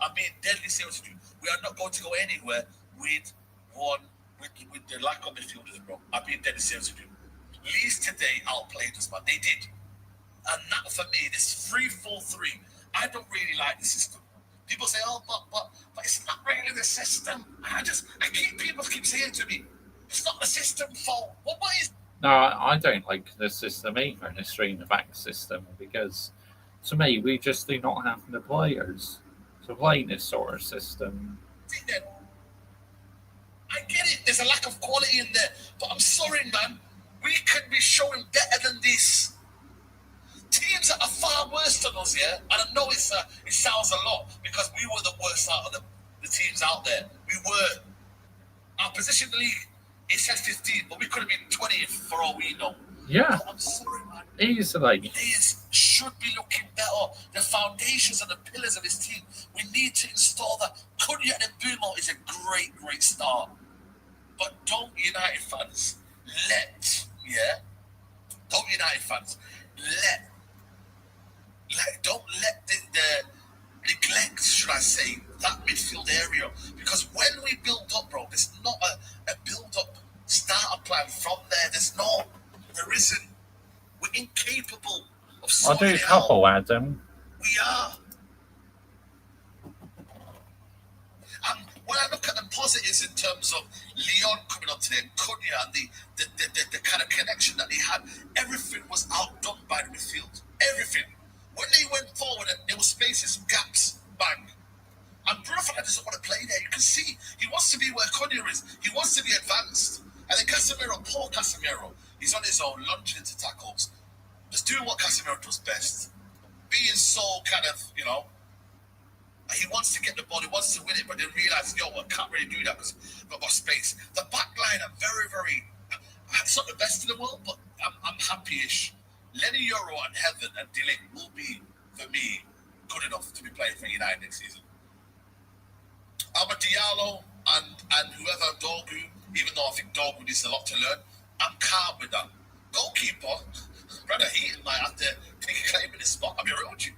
I'm being deadly serious with you. We are not going to go anywhere with the lack of midfielders, bro. I'm being deadly serious with you. Leeds today outplayed us, man. They did. And that for me, this 3-4-3, I don't really like the system. People say, oh, but it's not really the system. People keep saying to me, it's not the system fault. What is? No, I don't like the system either, the stream back system, because to me, we just do not have the players to play this sort of system. I get it. There's a lack of quality in there, but I'm sorry, man. We could be showing better than this. Teams that are far worse than us, yeah. And I know it sounds a lot because we were the worst out of the teams out there. We were. Our position in the league, it says 15, but we could have been 20th for all we know. Yeah. But I'm sorry, man. Easily. Players should be looking better. The foundations and the pillars of this team, we need to install that. Cunha and Mbumo is a great start. But don't United fans don't let the neglect, should I say, that midfield area. Because when we build up, bro, there's not a build-up starter plan from there. There isn't. We're incapable of I'll do sorting a it couple, out. Adam. We are. When I look at the positives in terms of Leon coming on today and Cunha and the kind of connection that they had, everything was outdone by the midfield. Everything. When they went forward, there were spaces, gaps, bang. And Bruno Fernandes doesn't want to play there. You can see he wants to be where Cunha is. He wants to be advanced. And then Casemiro, poor Casemiro, he's on his own, lunging into tackles. Just doing what Casemiro does best. Being so kind of, he wants to get the ball, he wants to win it, but then realize, I can't really do that because I've got space. The back line are very, it's not the best in the world, but I'm happy-ish. Lenny Euro and Heaven and Dilling will be, for me, good enough to be playing for United next season. Ama Diallo and whoever Dorgu, even though I think Dorgu needs a lot to learn, I'm calm with that. Goalkeeper, brother, he might have to take a claim in his spot. I'll be real with you.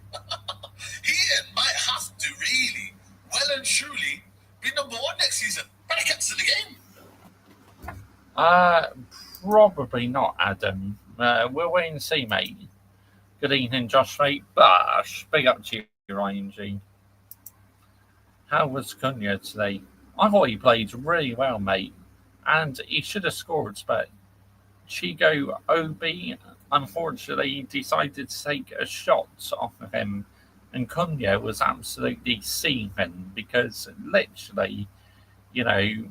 He might have to really, well and truly, be number one next season. Brother kept in the game. Uh, Probably not, Adam. We'll wait and see, mate. Good evening, Josh, mate. Bash. Big up to you, ING. How was Cunha today? I thought he played really well, mate. And he should have scored, but Chigo Obi unfortunately decided to take a shot off of him. And Cunha was absolutely seething because literally, you know,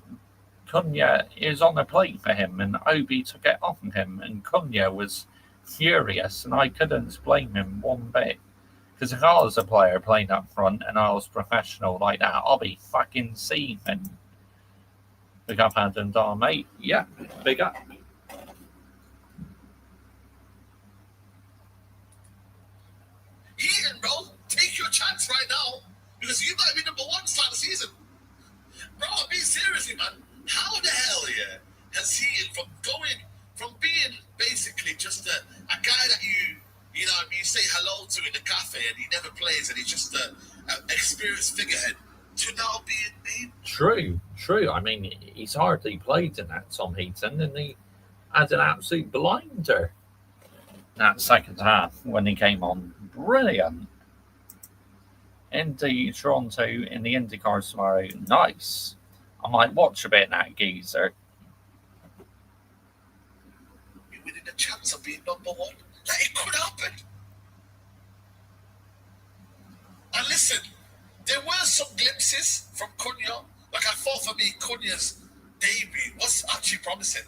Cunha is on a plate for him, and Obi took it off of him, and Cunha was furious, and I couldn't blame him one bit. Because if I was a player playing up front and I was professional like that, I'll be fucking seething. Big up, Adam Dar, mate. Yeah, big up. Heaton, bro, take your chance right now because you might be number one start the season. Bro, I'm being seriously, man. How the hell, yeah, has Heaton from being basically just a guy that you know what I mean, you say hello to in the cafe and he never plays and he's just a experienced figurehead to now being named? True. I mean, he's hardly played in that, Tom Heaton, and he had an absolute blinder that second half when he came on. Brilliant. Indy Toronto in the IndyCar tomorrow. Nice. I might watch a bit of that geezer. Within a chance of being number one. Like, it could happen. And listen, there were some glimpses from Cunha. Like, I thought for me, Cunha's debut was actually promising.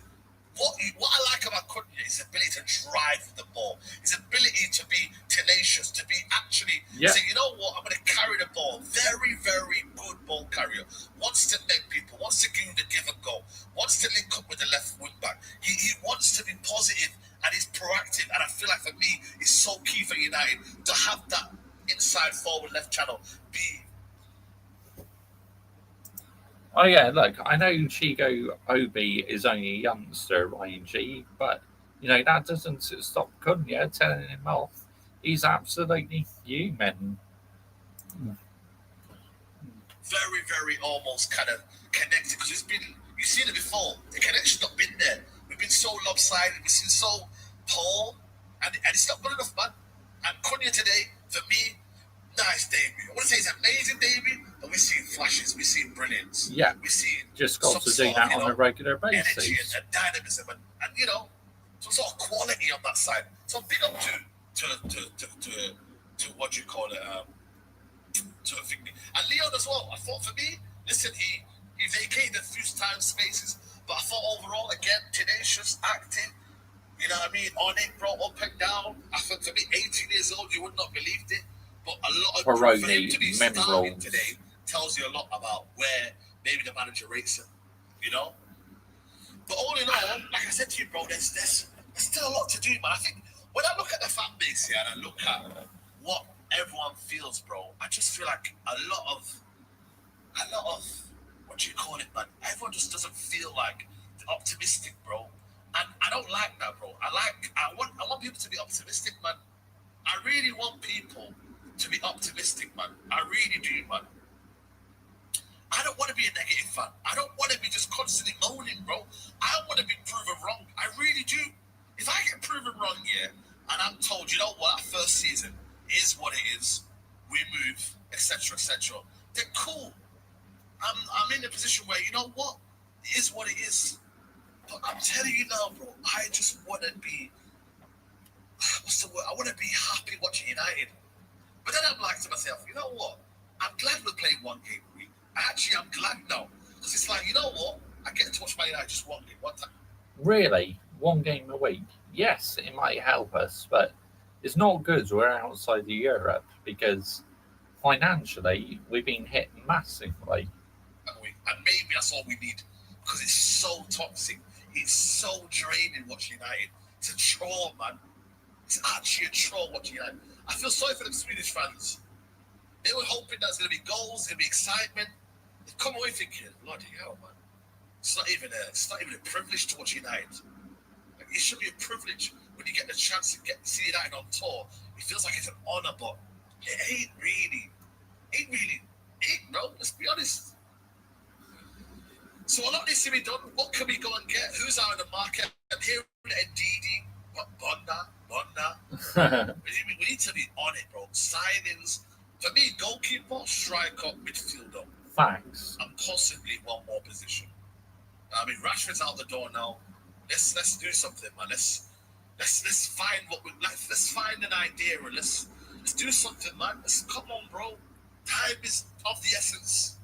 What I like about Cunha is his ability to drive the ball, his ability to be tenacious, to be actually say, you know what, I'm going to carry the ball. Very, very good ball carrier. Wants to make people, wants to give the give and go, wants to link up with the left wing back. He wants to be positive and he's proactive. And I feel like for me, it's so key for United to have that inside forward left channel be. Oh yeah, look, I know Chigo Obi is only a youngster, ING, but that doesn't stop Cunha telling him off. He's absolutely human. Very, very almost kind of connected because you've seen it before. The connection's not been there. We've been so lopsided, we've been so poor, and it's not good enough, man. And Cunha today, for me, nice debut. I wouldn't say it's an amazing debut, but we've seen flashes, we've seen brilliance. Yeah, we've seen just got to do that on a regular basis. Energy and dynamism and some sort of quality on that side. So big up to what do you call it, to a thing. And Leon as well. I thought for me, listen, he vacated a few time spaces, but I thought overall again tenacious, active. You know what I mean? On it, bro, up and down. I thought for me, 18 years old, you would not believed it. But a lot of Peroni, for him to be starting today tells you a lot about where maybe the manager rates him. But all in all, like I said to you, bro, there's still a lot to do, man. I think when I look at the fan base here and I look at what everyone feels, bro, I just feel like a lot of what do you call it, man? Everyone just doesn't feel like optimistic, bro. And I don't like that, bro. I want people to be optimistic, man. I really want people to be optimistic, man. I really do, man. I don't want to be a negative fan. I don't want to be just constantly moaning, bro. I want to be proven wrong. I really do. If I get proven wrong here, and I'm told, you know what, our first season is what it is, we move, etc., then cool. I'm in a position where, you know what, it is what it is. But I'm telling you now, bro, I just want to be, what's the word? I want to be happy watching United. But then I'm like to myself, you know what? I'm glad we're playing one game a week. I'm glad now. Because it's like, you know what? I get to watch Man United just one game, one time. Really? One game a week? Yes, it might help us, but it's not good we're outside of Europe because financially we've been hit massively. And maybe that's all we need because it's so toxic. It's so draining watching United. It's a chore, man. It's actually a chore watching United. I feel sorry for them Swedish fans. They were hoping there's going to be goals, going to be excitement. They come away thinking, bloody hell, man. It's not even a privilege to watch United. it should be a privilege when you get the chance to get to see United on tour. It feels like it's an honour, but it ain't really. Ain't really. Ain't, bro. Let's be honest. So a lot needs to be done. What can we go and get? Who's out in the market? I'm hearing Ndidi, Bonda. We need to be on it, bro. Signings. For me, goalkeeper, striker, midfielder. Facts. And possibly one more position. I mean, Rashford's out the door now. Let's do something, man. Let's find let's find an idea and let's do something, man. Come on, bro. Time is of the essence.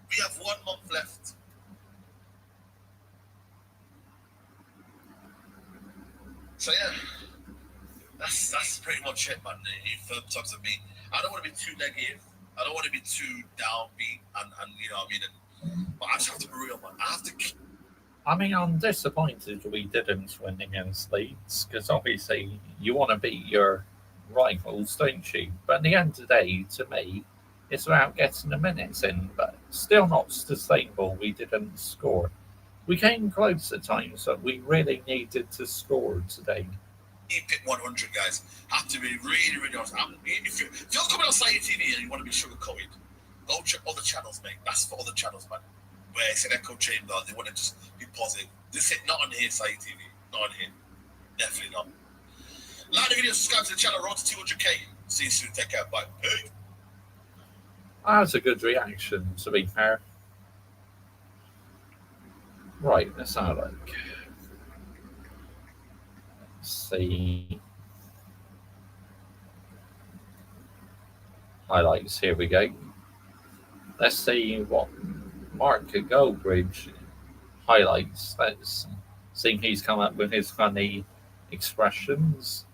We have 1 month left. So yeah, that's pretty much it, man. In terms of me, I don't want to be too negative. I don't want to be too downbeat, and you know what I mean. But I just have to be real, man. I have to. I mean, I'm disappointed we didn't win against Leeds because obviously you want to beat your rivals, don't you? But at the end of the day, to me, it's about getting the minutes in, but still not sustainable. We didn't score. We came close at times, but we really needed to score today. Keep it 100, guys. Have to be really, really honest. If you're coming on Sky TV and you want to be sugarcoated, go check other channels, mate. That's for other channels, man. Where it's an echo chamber, they want to just be positive. This is not on here, Sky TV. Not on here. Definitely not. Like the video, subscribe to the channel, road to 200k. See you soon. Take care. Bye. Hey. That was a good reaction, to be fair. Right, let's have a look. Let's see. Highlights, here we go. Let's see what Mark Goldbridge highlights. Let's see if he's come up with his funny expressions.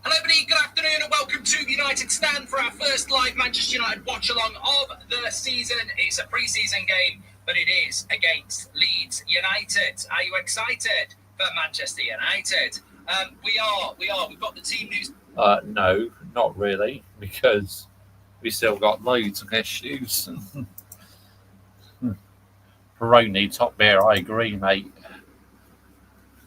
Hello everybody, good afternoon and welcome to the United Stand for our first live Manchester United watch along of the season. It's a pre-season game, but it is against Leeds United. Are you excited for Manchester United? We are. We've got the team news. No, not really, because we still got loads of issues. Peroni, top beer, I agree, mate.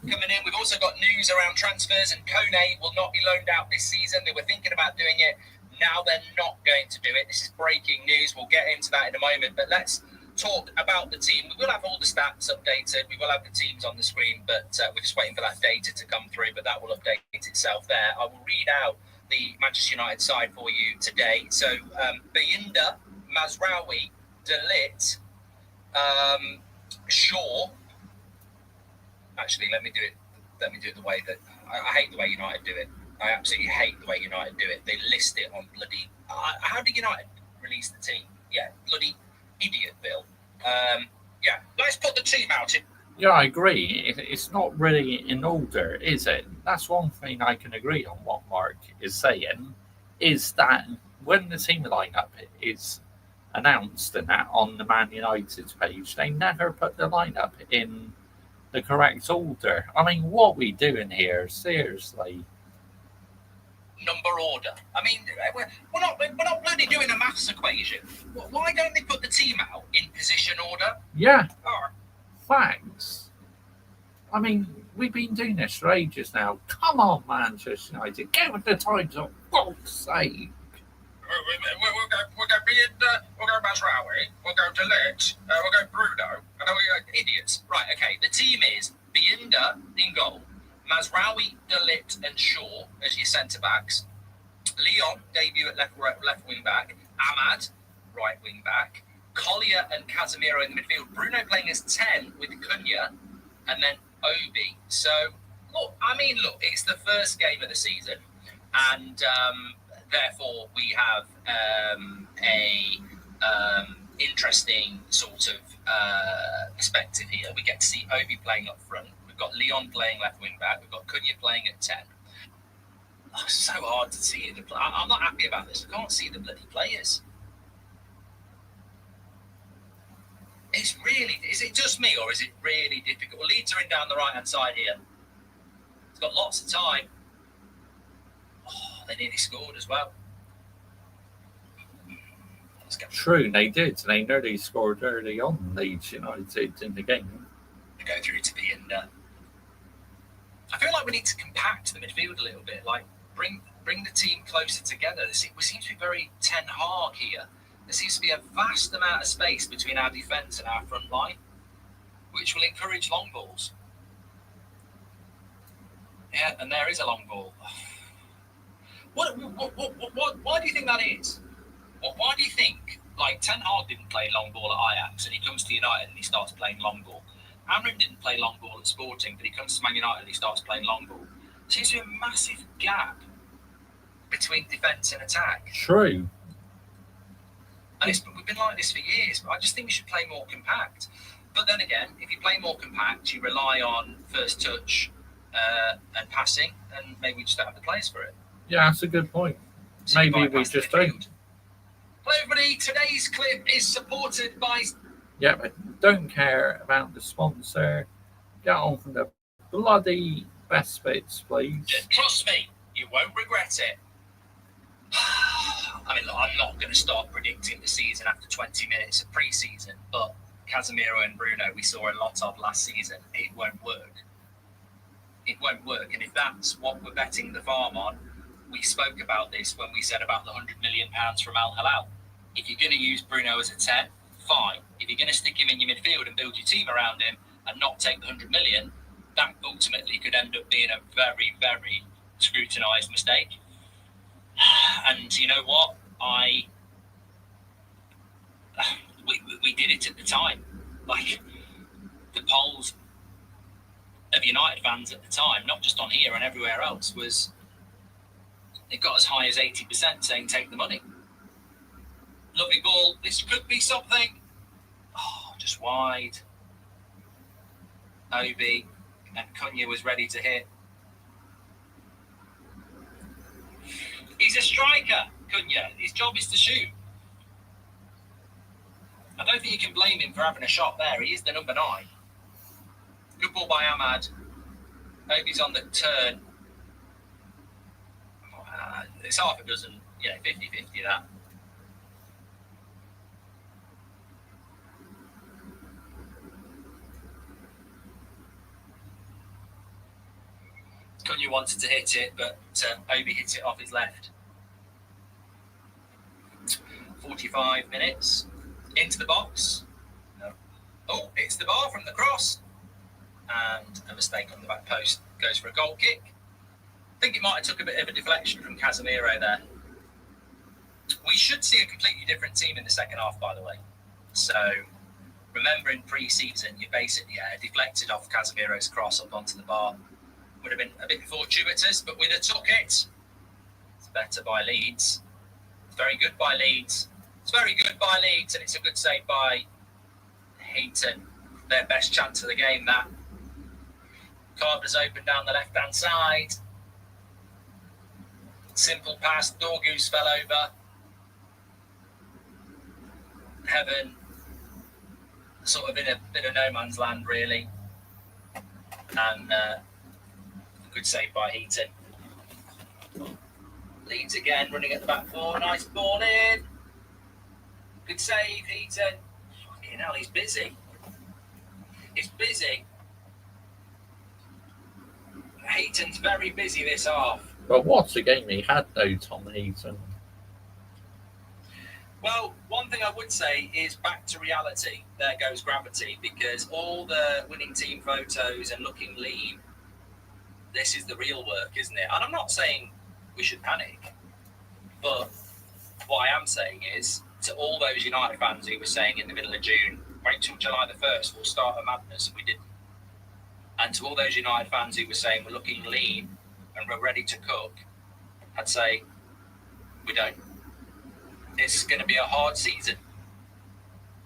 Coming in, we've also got news around transfers, and Cunna will not be loaned out this season. They were thinking about doing it. Now they're not going to do it. This is breaking news. We'll get into that in a moment, but let's talk about the team. We will have all the stats updated. We will have the teams on the screen, but we're just waiting for that data to come through, but that will update itself there. I will read out the Manchester United side for you today. So, Bayinda, Mazraoui, De Ligt, Shaw. Actually, let me do it the way that I hate the way United do it. I absolutely hate the way United do it. They list it on bloody. How did United release the team? Yeah, bloody idiot, Bill. Yeah, let's put the team out. Yeah, I agree. It's not really in order, is it? That's one thing I can agree on. What Mark is saying is that when the team lineup is announced and that on the Man United page, they never put the lineup in the correct order. I mean, what are we doing here? Seriously. Number order. I mean, we're not bloody doing a maths equation. Why don't they put the team out in position order? Yeah. Oh. Facts. I mean, we've been doing this for ages now. Come on, Manchester United. Get with the times, for God's sake. We'll go Bayinda, we'll go Mazraoui, we'll go De Ligt, we'll go Bruno, and then we'll go idiots. Right, okay, the team is Bayinda in goal, Mazraoui, De Ligt, and Shaw as your centre-backs, Leon, debut at left wing back, Ahmad, right wing back, Collier and Casemiro in the midfield, Bruno playing as 10 with Cunha, and then Obi. So, look, it's the first game of the season, and therefore, we have a interesting sort of perspective here. We get to see Obi playing up front. We've got Leon playing left wing back. We've got Cunha playing at 10. Oh, it's so hard to see. I'm not happy about this. I can't see the bloody players. Is it just me or is it really difficult? Well, Leeds are in down the right-hand side here. It's got lots of time. Oh, they nearly scored as well. True, they did. They nearly scored early on, Leeds United in the game. They go through to Bayinda. I feel like we need to compact the midfield a little bit, like bring the team closer together. We seem to be very Ten Hag here. There seems to be a vast amount of space between our defence and our front line, which will encourage long balls. Yeah, and there is a long ball. Why do you think that is? Why do you think, like, Ten Hag didn't play long ball at Ajax, and he comes to United and he starts playing long ball? Amrin didn't play long ball at Sporting, but he comes to Man United and he starts playing long ball. There seems to be a massive gap between defence and attack. True. And we've been like this for years, but I just think we should play more compact. But then again, if you play more compact, you rely on first touch and passing, and maybe we just don't have the players for it. Yeah, that's a good point. So Maybe we just don't. Hello everybody, today's clip is supported by... Yeah, but don't care about the sponsor. Get on from the bloody best bits, please. Just trust me, you won't regret it. I mean, look, I'm not going to start predicting the season after 20 minutes of pre-season, but Casemiro and Bruno we saw a lot of last season. It won't work. It won't work. And if that's what we're betting the farm on, we spoke about this when we said about the £100 million from Al Hilal. If you're going to use Bruno as a 10, fine. If you're going to stick him in your midfield and build your team around him and not take the £100 million, that ultimately could end up being a very, very scrutinised mistake. And you know what? We did it at the time. Like, the polls of United fans at the time, not just on here and everywhere else, was it got as high as 80% saying take the money. Lovely ball. This could be something. Oh, just wide. Obi and Cunna was ready to hit. He's a striker, Cunna. His job is to shoot. I don't think you can blame him for having a shot there. He is the number 9. Good ball by Ahmad. Obi's on the turn. It's half a dozen, 50-50 that. Cunha wanted to hit it, but Obi hits it off his left. 45 minutes. Into the box. No. Oh, hits the bar from the cross. And a mistake on the back post. Goes for a goal kick. I think it might have took a bit of a deflection from Casemiro there. We should see a completely different team in the second half, by the way. So, remember in pre-season, you basically deflected off Casemiro's cross up onto the bar. Would have been a bit fortuitous, but we'd have took it. It's better by Leeds. It's very good by Leeds. It's very good by Leeds, and it's a good save by Heaton. Their best chance of the game, that. Carter's open down the left-hand side. Simple pass. Dorgus fell over. Heaven, sort of in a bit of no man's land, really. And good save by Heaton. Leeds again, running at the back 4. Nice ball in. Good save, Heaton. Fucking hell, he's busy. He's busy. Heaton's very busy this half. But what a game he had, though, Tom Heaton. Well, one thing I would say is back to reality. There goes gravity, because all the winning team photos and looking lean, this is the real work, isn't it? And I'm not saying we should panic, but what I am saying is, to all those United fans who were saying in the middle of June, wait till July the 1st, we'll start a madness, and we didn't. And to all those United fans who were saying we're looking lean and we're ready to cook, I'd say we don't. It's going to be a hard season.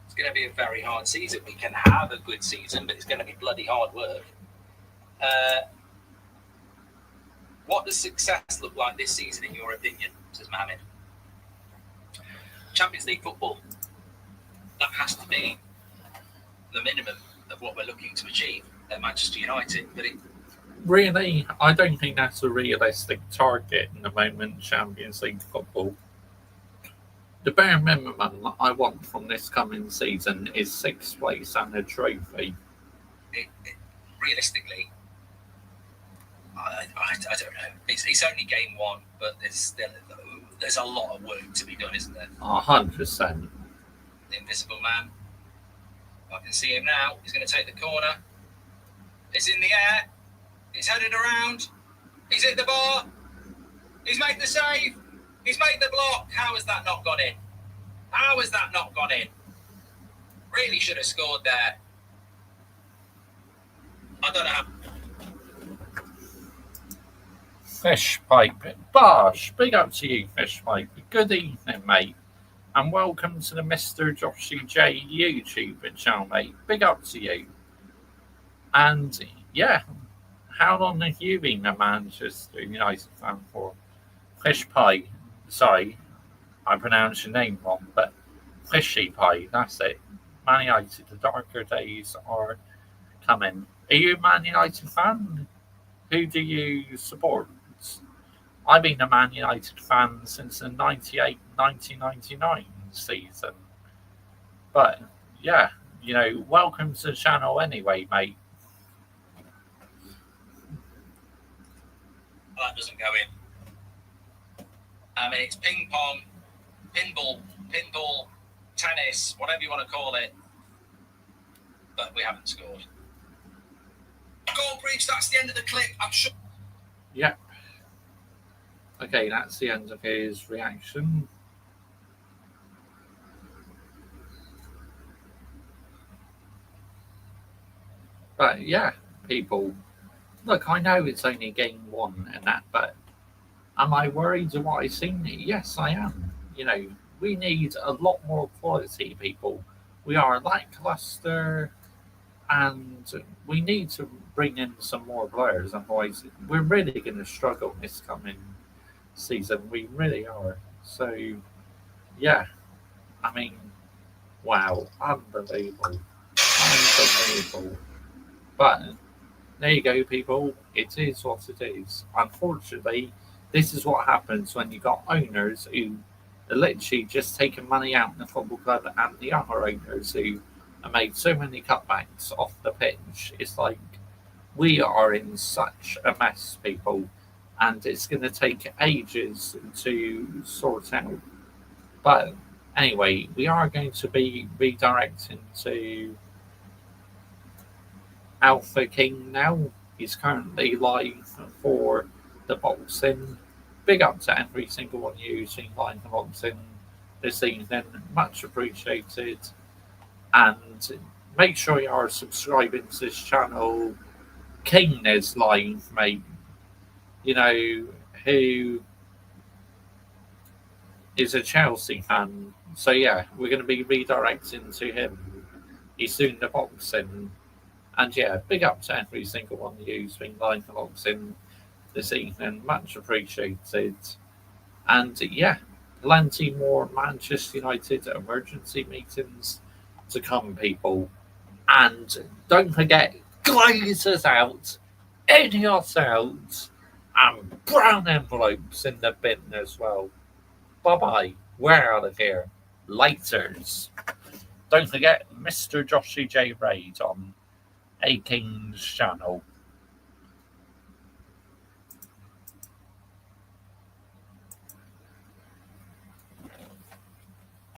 It's going to be a very hard season. We can have a good season, but it's going to be bloody hard work. What does success look like this season, in your opinion, says Mohammed? Champions League football. That has to be the minimum of what we're looking to achieve at Manchester United. But Really, I don't think that's a realistic target in the moment, Champions League football. The bare minimum I want from this coming season is 6th place and a trophy. realistically, I don't know. It's only game one, but there's a lot of work to be done, isn't there? 100%. The Invisible Man. I can see him now. He's going to take the corner. It's in the air. He's headed around. He's hit the bar. He's made the save. He's made the block. How has that not gone in? How has that not gone in? Really should have scored there. I don't know how. Fish Pipe. Bosh, big up to you, Fish Pipe. Good evening, mate. And welcome to the Mr. Joshy J YouTube channel, mate. Big up to you. And yeah, how long have you been a Manchester United fan for? Fish Pie. Sorry, I pronounced your name wrong, but Fishy Pie, that's it. Man United, the darker days are coming. Are you a Man United fan? Who do you support? I've been a Man United fan since the 1999 season. But yeah, welcome to the channel anyway, mate. That doesn't go in. I mean, it's ping pong, pinball, tennis, whatever you want to call it. But we haven't scored. Goal breach, that's the end of the clip. I'm sure. Yep. Okay, that's the end of his reaction. But yeah, people, look, I know it's only game one and that, but am I worried of what I've seen? Yes, I am. We need a lot more quality, people. We are lackluster, and we need to bring in some more players. Otherwise, we're really going to struggle this coming season. We really are. So, yeah, I mean, wow, unbelievable. But there you go, people. It is what it is. Unfortunately, this is what happens when you got owners who are literally just taking money out in the football club, and the other owners who have made so many cutbacks off the pitch. It's like we are in such a mess, people, and it's going to take ages to sort out. But anyway, we are going to be redirecting to Alpha King now. He's currently live for the boxing. Big up to every single one of you who's been live for boxing this evening. Much appreciated. And make sure you are subscribing to this channel. King is live, mate. Who is a Chelsea fan. So yeah, we're going to be redirecting to him. He's doing the boxing. And yeah, big up to every single one of you who's been live for boxing this evening. Much appreciated. And yeah, plenty more Manchester United emergency meetings to come, people. And don't forget, glazers out, idiots out, and brown envelopes in the bin as well. Bye-bye. We're out of here. Laters. Don't forget Mr. Joshy J. Raid on A King's channel.